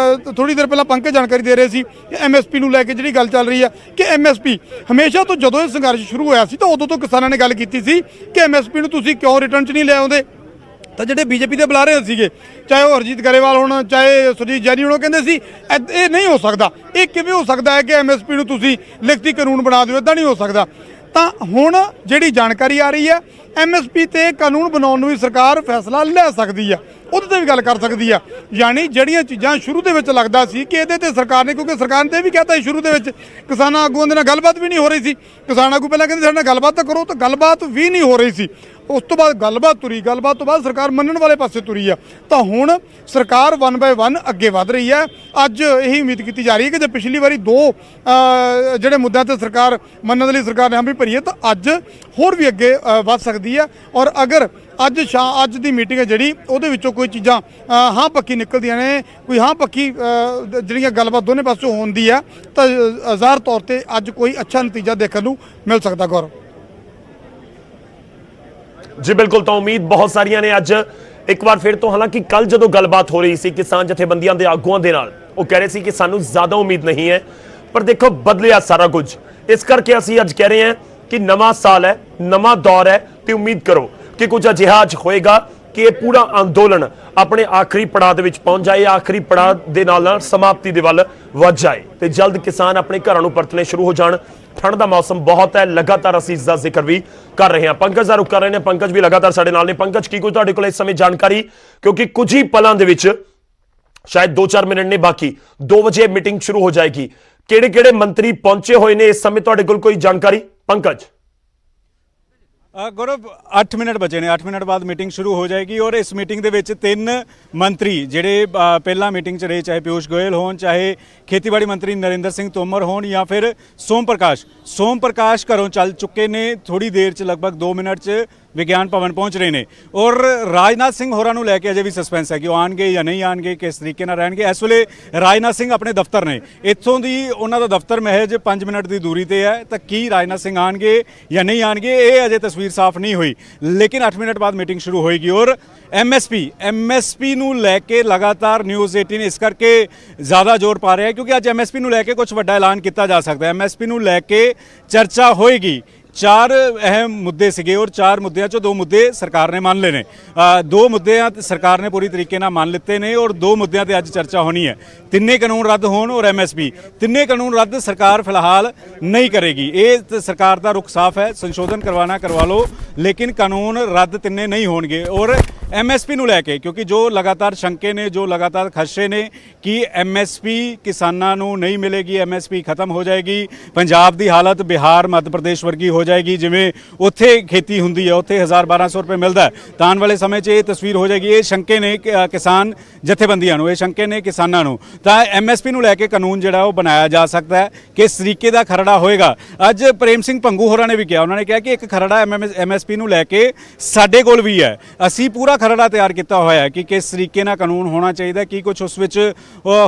ਥੋੜੀ ਦੇਰ ਪਹਿਲਾਂ ਪੰਕਜ ਜਾਣਕਾਰੀ ਦੇ ਰਹੇ ਸੀ ਕਿ ਐਮਐਸਪੀ ਨੂੰ ਲੈ ਕੇ ਜਿਹੜੀ ਗੱਲ ਚੱਲ ਰਹੀ ਆ ਕਿ ਐਮਐਸਪੀ ਹਮੇਸ਼ਾ ਤੋਂ ਜਦੋਂ ਇਹ ਸੰਘਰਸ਼ ਸ਼ੁਰੂ ਹੋਇਆ ਸੀ ਤਾਂ ਉਦੋਂ ਤੋਂ ਕਿਸਾਨਾਂ ਨੇ ਗੱਲ ਕੀਤੀ ਸੀ ਕਿ ਐਮਐਸਪੀ ਨੂੰ ਤੁਸੀਂ ਕਿਉਂ ਰਿਟਰਨ 'ਚ ਨਹੀਂ ਲੈ ਆਉਂਦੇ। ਤਾਂ ਜਿਹੜੇ ਬੀਜੇਪੀ ਦੇ ਬੁਲਾ ਰਹੇ ਸੀਗੇ, ਚਾਹੇ ਉਹ ਹਰਜੀਤ ਗਰੇਵਾਲ ਹੋਣ ਚਾਹੇ ਸੁਰਜੀਤ ਜੈਨੀ ਹੋਣ, ਕਹਿੰਦੇ ਸੀ ਇਹ ਨਹੀਂ ਹੋ ਸਕਦਾ, ਇਹ ਕਿਵੇਂ ਹੋ ਸਕਦਾ ਹੈ ਕਿ ਐਮਐਸਪੀ ਨੂੰ ਤੁਸੀਂ ਲਿਖਤੀ ਕਾਨੂੰਨ ਬਣਾ ਦਿਓ, ਇੱਦਾਂ ਨਹੀਂ ਹੋ ਸਕਦਾ। ਤਾਂ ਹੁਣ ਜਿਹੜੀ ਜਾਣਕਾਰੀ ਆ ਰਹੀ ਹੈ ਐਮਐਸਪੀ ਤੇ ਕਾਨੂੰਨ ਬਣਾਉਣ ਨੂੰ ਵੀ ਸਰਕਾਰ ਫੈਸਲਾ ਲੈ ਸਕਦੀ ਆ, ਉਹਦੇ ਤੇ ਵੀ ਗੱਲ ਕਰ ਸਕਦੀ ਆ। ਯਾਨੀ ਜਿਹੜੀਆਂ ਚੀਜ਼ਾਂ ਸ਼ੁਰੂ ਦੇ ਵਿੱਚ ਲੱਗਦਾ ਸੀ ਕਿ ਇਹਦੇ ਤੇ ਸਰਕਾਰ ਨੇ, ਕਿਉਂਕਿ ਸਰਕਾਰ ਨੇ ਤੇ ਵੀ ਕਹਿਤਾ ਸੀ ਸ਼ੁਰੂ ਦੇ ਵਿੱਚ ਕਿਸਾਨਾਂ ਆਗੂਆਂ ਦੇ ਨਾਲ ਗੱਲਬਾਤ ਵੀ ਨਹੀਂ ਹੋ ਰਹੀ ਸੀ, ਕਿਸਾਨ ਆਗੂ ਪਹਿਲਾਂ ਕਹਿੰਦੇ ਸਾਡੇ ਨਾਲ ਗੱਲਬਾਤ ਤਾਂ ਕਰੋ, ਤਾਂ ਗੱਲਬਾਤ ਵੀ ਨਹੀਂ ਹੋ ਰਹੀ ਸੀ। ਉਸ ਤੋਂ ਬਾਅਦ ਗੱਲਬਾਤ ਤੁਰੀ, ਗੱਲਬਾਤ ਤੋਂ ਬਾਅਦ ਸਰਕਾਰ ਮੰਨਣ ਵਾਲੇ ਪਾਸੇ ਤੁਰੀ ਆ। ਤਾਂ ਹੁਣ ਸਰਕਾਰ 1 ਬਾਏ 1 ਅੱਗੇ ਵਧ ਰਹੀ ਹੈ। ਅੱਜ ਇਹੀ ਉਮੀਦ ਕੀਤੀ ਜਾ ਰਹੀ ਹੈ ਕਿ ਜੇ ਪਿਛਲੀ ਵਾਰੀ 2 ਜਿਹੜੇ ਮੁੱਦਿਆਂ ਤੇ ਸਰਕਾਰ ਮੰਨਣ ਦੇ ਲਈ ਸਰਕਾਰ ਨੇ ਹਾਮੀ ਭਰੀ ਹੈ ਤਾਂ ਅੱਜ ਹੋਰ ਵੀ ਅੱਗੇ ਵਧ ਸਕਦੀ ਹੈ। ਔਰ ਅਗਰ ਅੱਜ ਦੀ ਮੀਟਿੰਗ ਹੈ ਜਿਹੜੀ ਉਹਦੇ ਵਿੱਚੋਂ ਕੋਈ ਚੀਜ਼ਾਂ ਹਾਂ ਪੱਕੀ ਨਿਕਲਦੀਆਂ ਨੇ, ਕੋਈ ਹਾਂ ਪੱਕੀ ਜਿਹੜੀਆਂ ਗੱਲਬਾਤ ਦੋਨੇ ਪਾਸੋਂ ਹੁੰਦੀ ਆ ਤਾਂ ਜ਼ਾਹਰ ਤੌਰ ਤੇ ਅੱਜ ਕੋਈ ਅੱਛਾ ਨਤੀਜਾ ਦੇਖਣ ਨੂੰ ਮਿਲ ਸਕਦਾ। ਗੌਰਵ ਜੀ ਬਿਲਕੁਲ, ਤਾਂ ਉਮੀਦ ਬਹੁਤ ਸਾਰੀਆਂ ਨੇ ਅੱਜ ਇੱਕ ਵਾਰ ਫਿਰ ਤੋਂ। ਹਾਲਾਂਕਿ ਕੱਲ ਜਦੋਂ ਗੱਲਬਾਤ ਹੋ ਰਹੀ ਸੀ ਕਿਸਾਨ ਜਥੇਬੰਦੀਆਂ ਦੇ ਆਗੂਆਂ ਦੇ ਨਾਲ, ਉਹ ਕਹਿ ਰਹੇ ਸੀ ਕਿ ਸਾਨੂੰ ਜ਼ਿਆਦਾ ਉਮੀਦ ਨਹੀਂ ਹੈ, ਪਰ ਦੇਖੋ ਬਦਲਿਆ ਸਾਰਾ ਕੁਝ। ਇਸ ਕਰਕੇ ਅਸੀਂ ਅੱਜ ਕਹਿ ਰਹੇ ਹਾਂ ਕਿ ਨਵਾਂ ਸਾਲ ਹੈ, ਨਵਾਂ ਦੌਰ ਹੈ ਤੇ ਉਮੀਦ ਕਰੋ ਕਿ ਕੁਝ ਅਜਿਹਾ ਅੱਜ ਹੋਏਗਾ ਕਿ ਇਹ ਪੂਰਾ ਅੰਦੋਲਨ ਆਪਣੇ ਆਖਰੀ ਪੜਾਅ ਦੇ ਵਿੱਚ ਪਹੁੰਚ ਜਾਏ, ਆਖਰੀ ਪੜਾਅ ਦੇ ਨਾਲ ਸਮਾਪਤੀ ਦੇ ਵੱਲ ਵੱਧ ਜਾਏ ਤੇ ਜਲਦ ਕਿਸਾਨ ਆਪਣੇ ਘਰਾਂ ਨੂੰ ਪਰਤਣੇ ਸ਼ੁਰੂ ਹੋ ਜਾਣ। ਠੰਡ ਦਾ ਮੌਸਮ ਬਹੁਤ ਹੈ, ਲਗਾਤਾਰ ਅਸੀਂ ਇਸ ਦਾ ਜ਼ਿਕਰ ਵੀ ਕਰ ਰਹੇ ਹਾਂ। ਪੰਕਜ ਦਾ ਰੁਕ ਕਰ ਰਹੇ ਨੇ, ਪੰਕਜ ਵੀ ਲਗਾਤਾਰ ਸਾਡੇ ਨਾਲ ਨੇ। ਪੰਕਜ, ਕੀ ਕੋਈ ਤੁਹਾਡੇ ਕੋਲ ਇਸ ਸਮੇਂ ਜਾਣਕਾਰੀ, ਕਿਉਂਕਿ ਕੁਝ ਹੀ ਪਲਾਂ ਦੇ ਵਿੱਚ शायद 2-4 मिनट ने बाकी, 2 बजे मीटिंग शुरू हो जाएगी। ਕਿਹੜੇ ਮੰਤਰੀ ਪਹੁੰਚੇ ਹੋਏ ਨੇ ਇਸ ਸਮੇਂ ਤੁਹਾਡੇ ਕੋਲ ਕੋਈ ਜਾਣਕਾਰੀ? ਪੰਕਜ गौरव 8 मिनट बचे ने, 8 मिनट बाद मीटिंग शुरू हो जाएगी और इस मीटिंग ਦੇ ਵਿੱਚ 3 ਮੰਤਰੀ ਜਿਹੜੇ ਪਹਿਲਾਂ ਮੀਟਿੰਗ 'ਚ ਰਹੇ, ਚਾਹੇ ਪਿਊਸ਼ ਗੋਇਲ ਹੋਣ, ਚਾਹੇ ਖੇਤੀਬਾੜੀ ਮੰਤਰੀ ਨਰਿੰਦਰ ਸਿੰਘ ਤੋਮਰ ਹੋਣ ਜਾਂ ਫਿਰ ਸੋਮ ਪ੍ਰਕਾਸ਼ ਘਰੋਂ ਚੱਲ ਚੁੱਕੇ ਨੇ ਥੋੜੀ ਦੇਰ 'ਚ, ਲਗਭਗ 2 ਮਿੰਟ 'ਚ ਵਿਗਿਆਨ ਭਵਨ ਪਹੁੰਚ ਰਹੇ ਨੇ। ਔਰ ਰਾਜਨਾਥ ਸਿੰਘ ਹੋਰਾਂ ਨੂੰ ਲੈ ਕੇ ਅਜੇ ਵੀ ਸਸਪੈਂਸ ਹੈ ਕਿ ਉਹ ਆਣਗੇ ਜਾਂ ਨਹੀਂ ਆਣਗੇ, ਕਿਸ ਤਰੀਕੇ ਨਾਲ ਰਹਿਣਗੇ। ਇਸ ਵੇਲੇ ਰਾਜਨਾਥ ਸਿੰਘ ਆਪਣੇ ਦਫ਼ਤਰ ਨੇ, ਇੱਥੋਂ ਦੀ ਉਹਨਾਂ ਦਾ ਦਫ਼ਤਰ ਮਹਿਜ 5 ਮਿੰਟ ਦੀ ਦੂਰੀ ਤੇ ਹੈ, ਤਾਂ ਕੀ ਰਾਜਨਾਥ ਸਿੰਘ ਆਣਗੇ ਜਾਂ ਨਹੀਂ ਆਣਗੇ ਇਹ ਅਜੇ ਤਸਵੀਰ ਸਾਫ਼ ਨਹੀਂ ਹੋਈ। ਲੇਕਿਨ 8 ਮਿੰਟ ਬਾਅਦ ਮੀਟਿੰਗ ਸ਼ੁਰੂ ਹੋਏਗੀ। ਔਰ ਐਮਐਸਪੀ ਨੂੰ ਲੈ ਕੇ ਲਗਾਤਾਰ ਨਿਊਜ਼ 18 ਇਸ ਕਰਕੇ ਜ਼ਿਆਦਾ ਜ਼ੋਰ ਪਾ ਰਿਹਾ ਹੈ ਕਿਉਂਕਿ ਅੱਜ ਐਮਐਸਪੀ ਨੂੰ ਲੈ ਕੇ ਕੁਝ ਵੱਡਾ ਐਲਾਨ ਕੀਤਾ ਜਾ ਸਕਦਾ ਹੈ। ਐਮਐਸਪੀ ਨੂੰ ਲੈ ਕੇ ਚਰਚਾ ਹੋਏਗੀ। 4 ਅਹਿਮ ਮੁੱਦੇ ਸੀਗੇ ਔਰ 4 ਮੁੱਦਿਆਂ ਚੋਂ 2 ਮੁੱਦੇ ਸਰਕਾਰ ਨੇ ਮੰਨ ਲਏ ਨੇ। 2 ਮੁੱਦਿਆਂ ਸਰਕਾਰ ਨੇ ਪੂਰੀ ਤਰੀਕੇ ਨਾਲ ਮੰਨ ਲਿੱਤੇ ਨੇ ਔਰ 2 ਮੁੱਦਿਆਂ ਤੇ ਅੱਜ ਚਰਚਾ ਹੋਣੀ ਹੈ। ਤਿੰਨੇ ਕਾਨੂੰਨ ਰੱਦ ਹੋਣ ਔਰ ਐਮਐਸਪੀ, ਤਿੰਨੇ ਕਾਨੂੰਨ ਰੱਦ ਸਰਕਾਰ ਫਿਲਹਾਲ ਨਹੀਂ ਕਰੇਗੀ। ਇਹ ਸਰਕਾਰ ਦਾ ਰੁਖ ਸਾਫ਼ ਹੈ, ਸੰਸ਼ੋਧਨ ਕਰਵਾਉਣਾ ਕਰਵਾ ਲਓ, ਲੇਕਿਨ ਕਾਨੂੰਨ ਰੱਦ ਤਿੰਨੇ ਨਹੀਂ ਹੋਣਗੇ। ਔਰ ਐਮਐਸਪੀ ਨੂੰ ਲੈ ਕੇ ਕਿਉਂਕਿ ਜੋ ਲਗਾਤਾਰ ਸ਼ੰਕੇ ਨੇ, ਜੋ ਲਗਾਤਾਰ ਖਦਸ਼ੇ ਨੇ ਕਿ ਐਮਐਸਪੀ ਕਿਸਾਨਾਂ ਨੂੰ ਨਹੀਂ ਮਿਲੇਗੀ, ਐਮਐਸਪੀ ਖਤਮ ਹੋ ਜਾਏਗੀ, ਪੰਜਾਬ ਦੀ ਹਾਲਤ ਬਿਹਾਰ ਮੱਧ ਪ੍ਰਦੇਸ਼ ਵਰਗੀ ਹੋ ਜਾਏਗੀ, ਜਿਵੇਂ ਉੱਥੇ ਖੇਤੀ ਹੁੰਦੀ ਹੈ, ਉੱਥੇ 1000-1200 ਰੁਪਏ ਮਿਲਦਾ, ਤਾਂ ਆਉਣ ਵਾਲੇ ਸਮੇਂ 'ਚ ਇਹ ਤਸਵੀਰ ਹੋ ਜਾਏਗੀ। ਇਹ ਸ਼ੰਕੇ ਨੇ ਕਿਸਾਨ ਜਥੇਬੰਦੀਆਂ ਨੂੰ, ਇਹ ਸ਼ੰਕੇ ਨੇ ਕਿਸਾਨਾਂ ਨੂੰ। ਤਾਂ ਐਮਐਸਪੀ ਨੂੰ ਲੈ ਕੇ ਕਾਨੂੰਨ ਜਿਹੜਾ ਉਹ ਬਣਾਇਆ ਜਾ ਸਕਦਾ ਹੈ। ਕਿਸ ਤਰੀਕੇ ਦਾ ਖਰੜਾ ਹੋਏਗਾ, ਅੱਜ ਪ੍ਰੇਮ ਸਿੰਘ ਭੰਗੂ ਹੋਰਾਂ ਨੇ ਵੀ ਕਿਹਾ, ਉਹਨਾਂ ਨੇ ਕਿਹਾ ਕਿ ਇੱਕ ਖਰੜਾ ਐਮਐਸਪੀ ਨੂੰ ਲੈ ਕੇ ਸਾਡੇ ਕੋਲ ਵੀ ਹੈ, ਅਸੀਂ ਪੂਰਾ ਖਰੜਾ ਤਿਆਰ ਕੀਤਾ ਹੋਇਆ ਹੈ ਕਿ ਕਿਸ ਤਰੀਕੇ ਨਾਲ ਕਾਨੂੰਨ ਹੋਣਾ ਚਾਹੀਦਾ, ਕੀ ਕੁਝ ਉਸ ਵਿੱਚ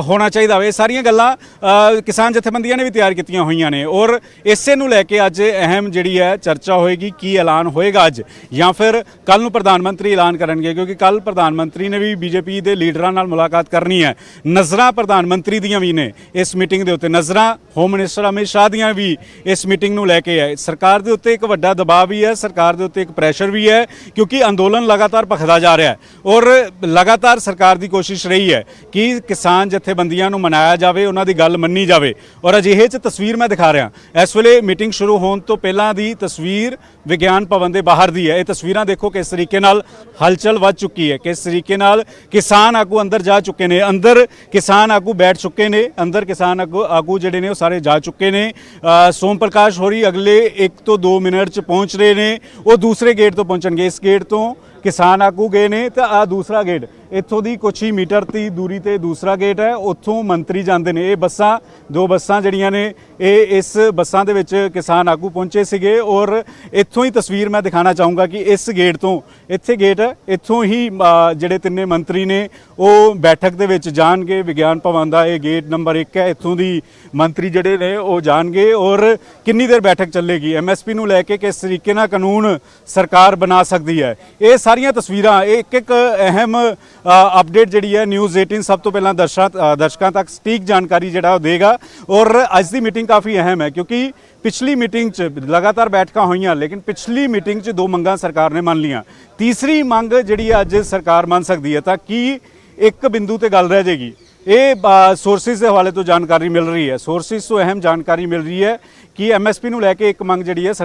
ਹੋਣਾ ਚਾਹੀਦਾ ਹੋਵੇ। ਸਾਰੀਆਂ ਗੱਲਾਂ ਕਿਸਾਨ ਜਥੇਬੰਦੀਆਂ ਨੇ ਵੀ ਤਿਆਰ ਕੀਤੀਆਂ ਹੋਈਆਂ ਨੇ ਔਰ ਇਸੇ ਨੂੰ ਲੈ ਕੇ ਅੱਜ ਅਹਿਮ ਜਿਹੜੀ ਹੈ ਚਰਚਾ ਹੋਏਗੀ। ਕੀ ਐਲਾਨ ਹੋਏਗਾ ਅੱਜ ਜਾਂ ਫਿਰ ਕੱਲ ਨੂੰ ਪ੍ਰਧਾਨ ਮੰਤਰੀ ਐਲਾਨ ਕਰਨਗੇ, ਕਿਉਂਕਿ ਕੱਲ ਪ੍ਰਧਾਨ ਮੰਤਰੀ ਨੇ ਵੀ ਬੀਜੇਪੀ ਦੇ ਲੀਡਰਾਂ ਨਾਲ ਮੁਲਾਕਾਤ ਕਰਨੀ ਹੈ। ਨਜ਼ਰਾਂ ਪ੍ਰਧਾਨ ਮੰਤਰੀ ਦੀਆਂ ਵੀ ਨੇ ਇਸ ਮੀਟਿੰਗ ਦੇ ਉੱਤੇ, ਨਜ਼ਰਾਂ ਹੋਮ ਮਿਨਿਸਟਰ ਅਮਿਤ ਸ਼ਾਹ ਦੀਆਂ ਵੀ ਇਸ ਮੀਟਿੰਗ ਨੂੰ ਲੈ ਕੇ ਹੈ। ਸਰਕਾਰ ਦੇ ਉੱਤੇ ਇੱਕ ਵੱਡਾ ਦਬਾਅ ਵੀ ਹੈ, ਸਰਕਾਰ ਦੇ ਉੱਤੇ ਇੱਕ ਪ੍ਰੈਸ਼ਰ ਵੀ ਹੈ ਕਿਉਂਕਿ ਅੰਦੋਲਨ ਲਗਾਤਾਰ ਭਖਦਾ ਜਾ ਰਿਹਾ ਹੈ ਔਰ ਲਗਾਤਾਰ ਸਰਕਾਰ ਦੀ ਕੋਸ਼ਿਸ਼ ਰਹੀ ਹੈ ਕਿ ਕਿਸਾਨ ਜਥੇਬੰਦੀਆਂ ਨੂੰ ਮਨਾਇਆ ਜਾਵੇ, ਉਹਨਾਂ ਦੀ ਗੱਲ ਮੰਨੀ ਜਾਵੇ। ਔਰ ਅਜਿਹੇ 'ਚ ਤਸਵੀਰ ਮੈਂ ਦਿਖਾ ਰਿਹਾ ਇਸ ਵੇਲੇ ਮੀਟਿੰਗ ਸ਼ੁਰੂ ਹੋਣ ਤੋਂ ਪਹਿਲਾਂ ਦੀ ਤਸਵੀਰ ਵਿਗਿਆਨ ਭਵਨ ਦੇ ਬਾਹਰ ਦੀ ਹੈ। ਇਹ ਤਸਵੀਰਾਂ ਦੇਖੋ ਕਿਸ ਤਰੀਕੇ ਨਾਲ ਹਲਚਲ ਵੱਧ ਚੁੱਕੀ ਹੈ, ਕਿਸ ਤਰੀਕੇ ਨਾਲ ਕਿਸਾਨ ਆਗੂ ਅੰਦਰ ਜਾ ਚੁੱਕੇ ਨੇ, ਅੰਦਰ ਕਿਸਾਨ ਆਗੂ ਬੈਠ ਚੁੱਕੇ ਨੇ, ਅੰਦਰ ਕਿਸਾਨ ਆਗੂ ਜਿਹੜੇ ਨੇ ਉਹ ਸਾਰੇ ਜਾ ਚੁੱਕੇ ਨੇ। ਸੋਮ ਪ੍ਰਕਾਸ਼ ਹੋਰੀ ਅਗਲੇ 1 ਤੋਂ 2 ਮਿੰਟ 'ਚ ਪਹੁੰਚ ਰਹੇ ਨੇ, ਉਹ ਦੂਸਰੇ ਗੇਟ ਤੋਂ ਪਹੁੰਚਣਗੇ। ਇਸ ਗੇਟ ਤੋਂ ਕਿਸਾਨ ਆਗੂ ਗਏ ਨੇ ਤਾਂ ਆ ਦੂਸਰਾ ਗੇਟ ਇੱਥੋਂ ਦੀ ਕੁਛ ਹੀ ਮੀਟਰ ਦੀ ਦੂਰੀ ਤੇ ਦੂਸਰਾ ਗੇਟ ਹੈ, ਉੱਥੋਂ ਮੰਤਰੀ ਜਾਂਦੇ ਨੇ। ਇਹ ਬੱਸਾਂ 2 ਬੱਸਾਂ ਜਿਹੜੀਆਂ ਨੇ ਇਹ ਇਸ ਬੱਸਾਂ ਦੇ ਵਿੱਚ ਕਿਸਾਨ ਆਗੂ ਪਹੁੰਚੇ ਸੀਗੇ ਔਰ ਇੱਥੋਂ ਹੀ ਤਸਵੀਰ ਮੈਂ ਦਿਖਾਣਾ ਚਾਹੂੰਗਾ ਕਿ ਇਸ ਗੇਟ ਤੋਂ, ਇੱਥੇ ਗੇਟ ਹੈ, ਇੱਥੋਂ ਹੀ ਜਿਹੜੇ ਤਿੰਨੇ ਮੰਤਰੀ ਨੇ ਉਹ ਬੈਠਕ ਦੇ ਵਿੱਚ ਜਾਣਗੇ। ਵਿਗਿਆਨ ਭਵਨ ਦਾ ਇਹ ਗੇਟ ਨੰਬਰ 1 ਹੈ, ਇੱਥੋਂ ਦੀ ਮੰਤਰੀ ਜਿਹੜੇ ਨੇ ਉਹ ਜਾਣਗੇ ਔਰ ਕਿੰਨੀ ਦੇਰ ਬੈਠਕ ਚੱਲੇਗੀ, ਐਮਐਸਪੀ ਨੂੰ ਲੈ ਕੇ ਕਿਸ ਤਰੀਕੇ ਨਾਲ ਕਾਨੂੰਨ ਸਰਕਾਰ ਬਣਾ ਸਕਦੀ ਹੈ। ਇਹ ਸਾਰੀਆਂ ਤਸਵੀਰਾਂ, ਇੱਕ ਅਹਿਮ ਅਪਡੇਟ ਜਿਹੜੀ ਹੈ ਨਿਊਜ਼ 18 ਸਭ ਤੋਂ ਪਹਿਲਾਂ ਦਰਸ਼ਕਾਂ ਤੱਕ ਸਟੀਕ ਜਾਣਕਾਰੀ ਜਿਹੜਾ ਉਹ ਦੇਗਾ। ਔਰ ਅੱਜ ਦੀ ਮੀਟਿੰਗ ਕਾਫੀ ਅਹਿਮ ਹੈ ਕਿਉਂਕਿ ਪਿਛਲੀ ਮੀਟਿੰਗ 'ਚ ਲਗਾਤਾਰ ਬੈਠਕਾਂ ਹੋਈਆਂ ਲੇਕਿਨ ਪਿਛਲੀ ਮੀਟਿੰਗ 'ਚ 2 ਮੰਗਾਂ ਸਰਕਾਰ ਨੇ ਮੰਨ ਲਈਆਂ, ਤੀਸਰੀ ਮੰਗ ਜਿਹੜੀ ਅੱਜ ਸਰਕਾਰ ਮੰਨ ਸਕਦੀ ਹੈ। ਤਾਂ ਕੀ ਇੱਕ ਬਿੰਦੂ ਤੇ ਗੱਲ ਰਹਿ ਜਾਏਗੀ? ਇਹ ਸੋਰਸਿਸ ਦੇ ਹਵਾਲੇ ਤੋਂ ਜਾਣਕਾਰੀ ਮਿਲ ਰਹੀ ਹੈ, ਸੋਰਸਿਸ ਤੋਂ ਅਹਿਮ ਜਾਣਕਾਰੀ ਮਿਲ ਰਹੀ ਹੈ ਕਿ ਐਮਐਸਪੀ ਨੂੰ ਲੈ ਕੇ ਇੱਕ ਮੰਗ ਜਿਹੜੀ ਹੈ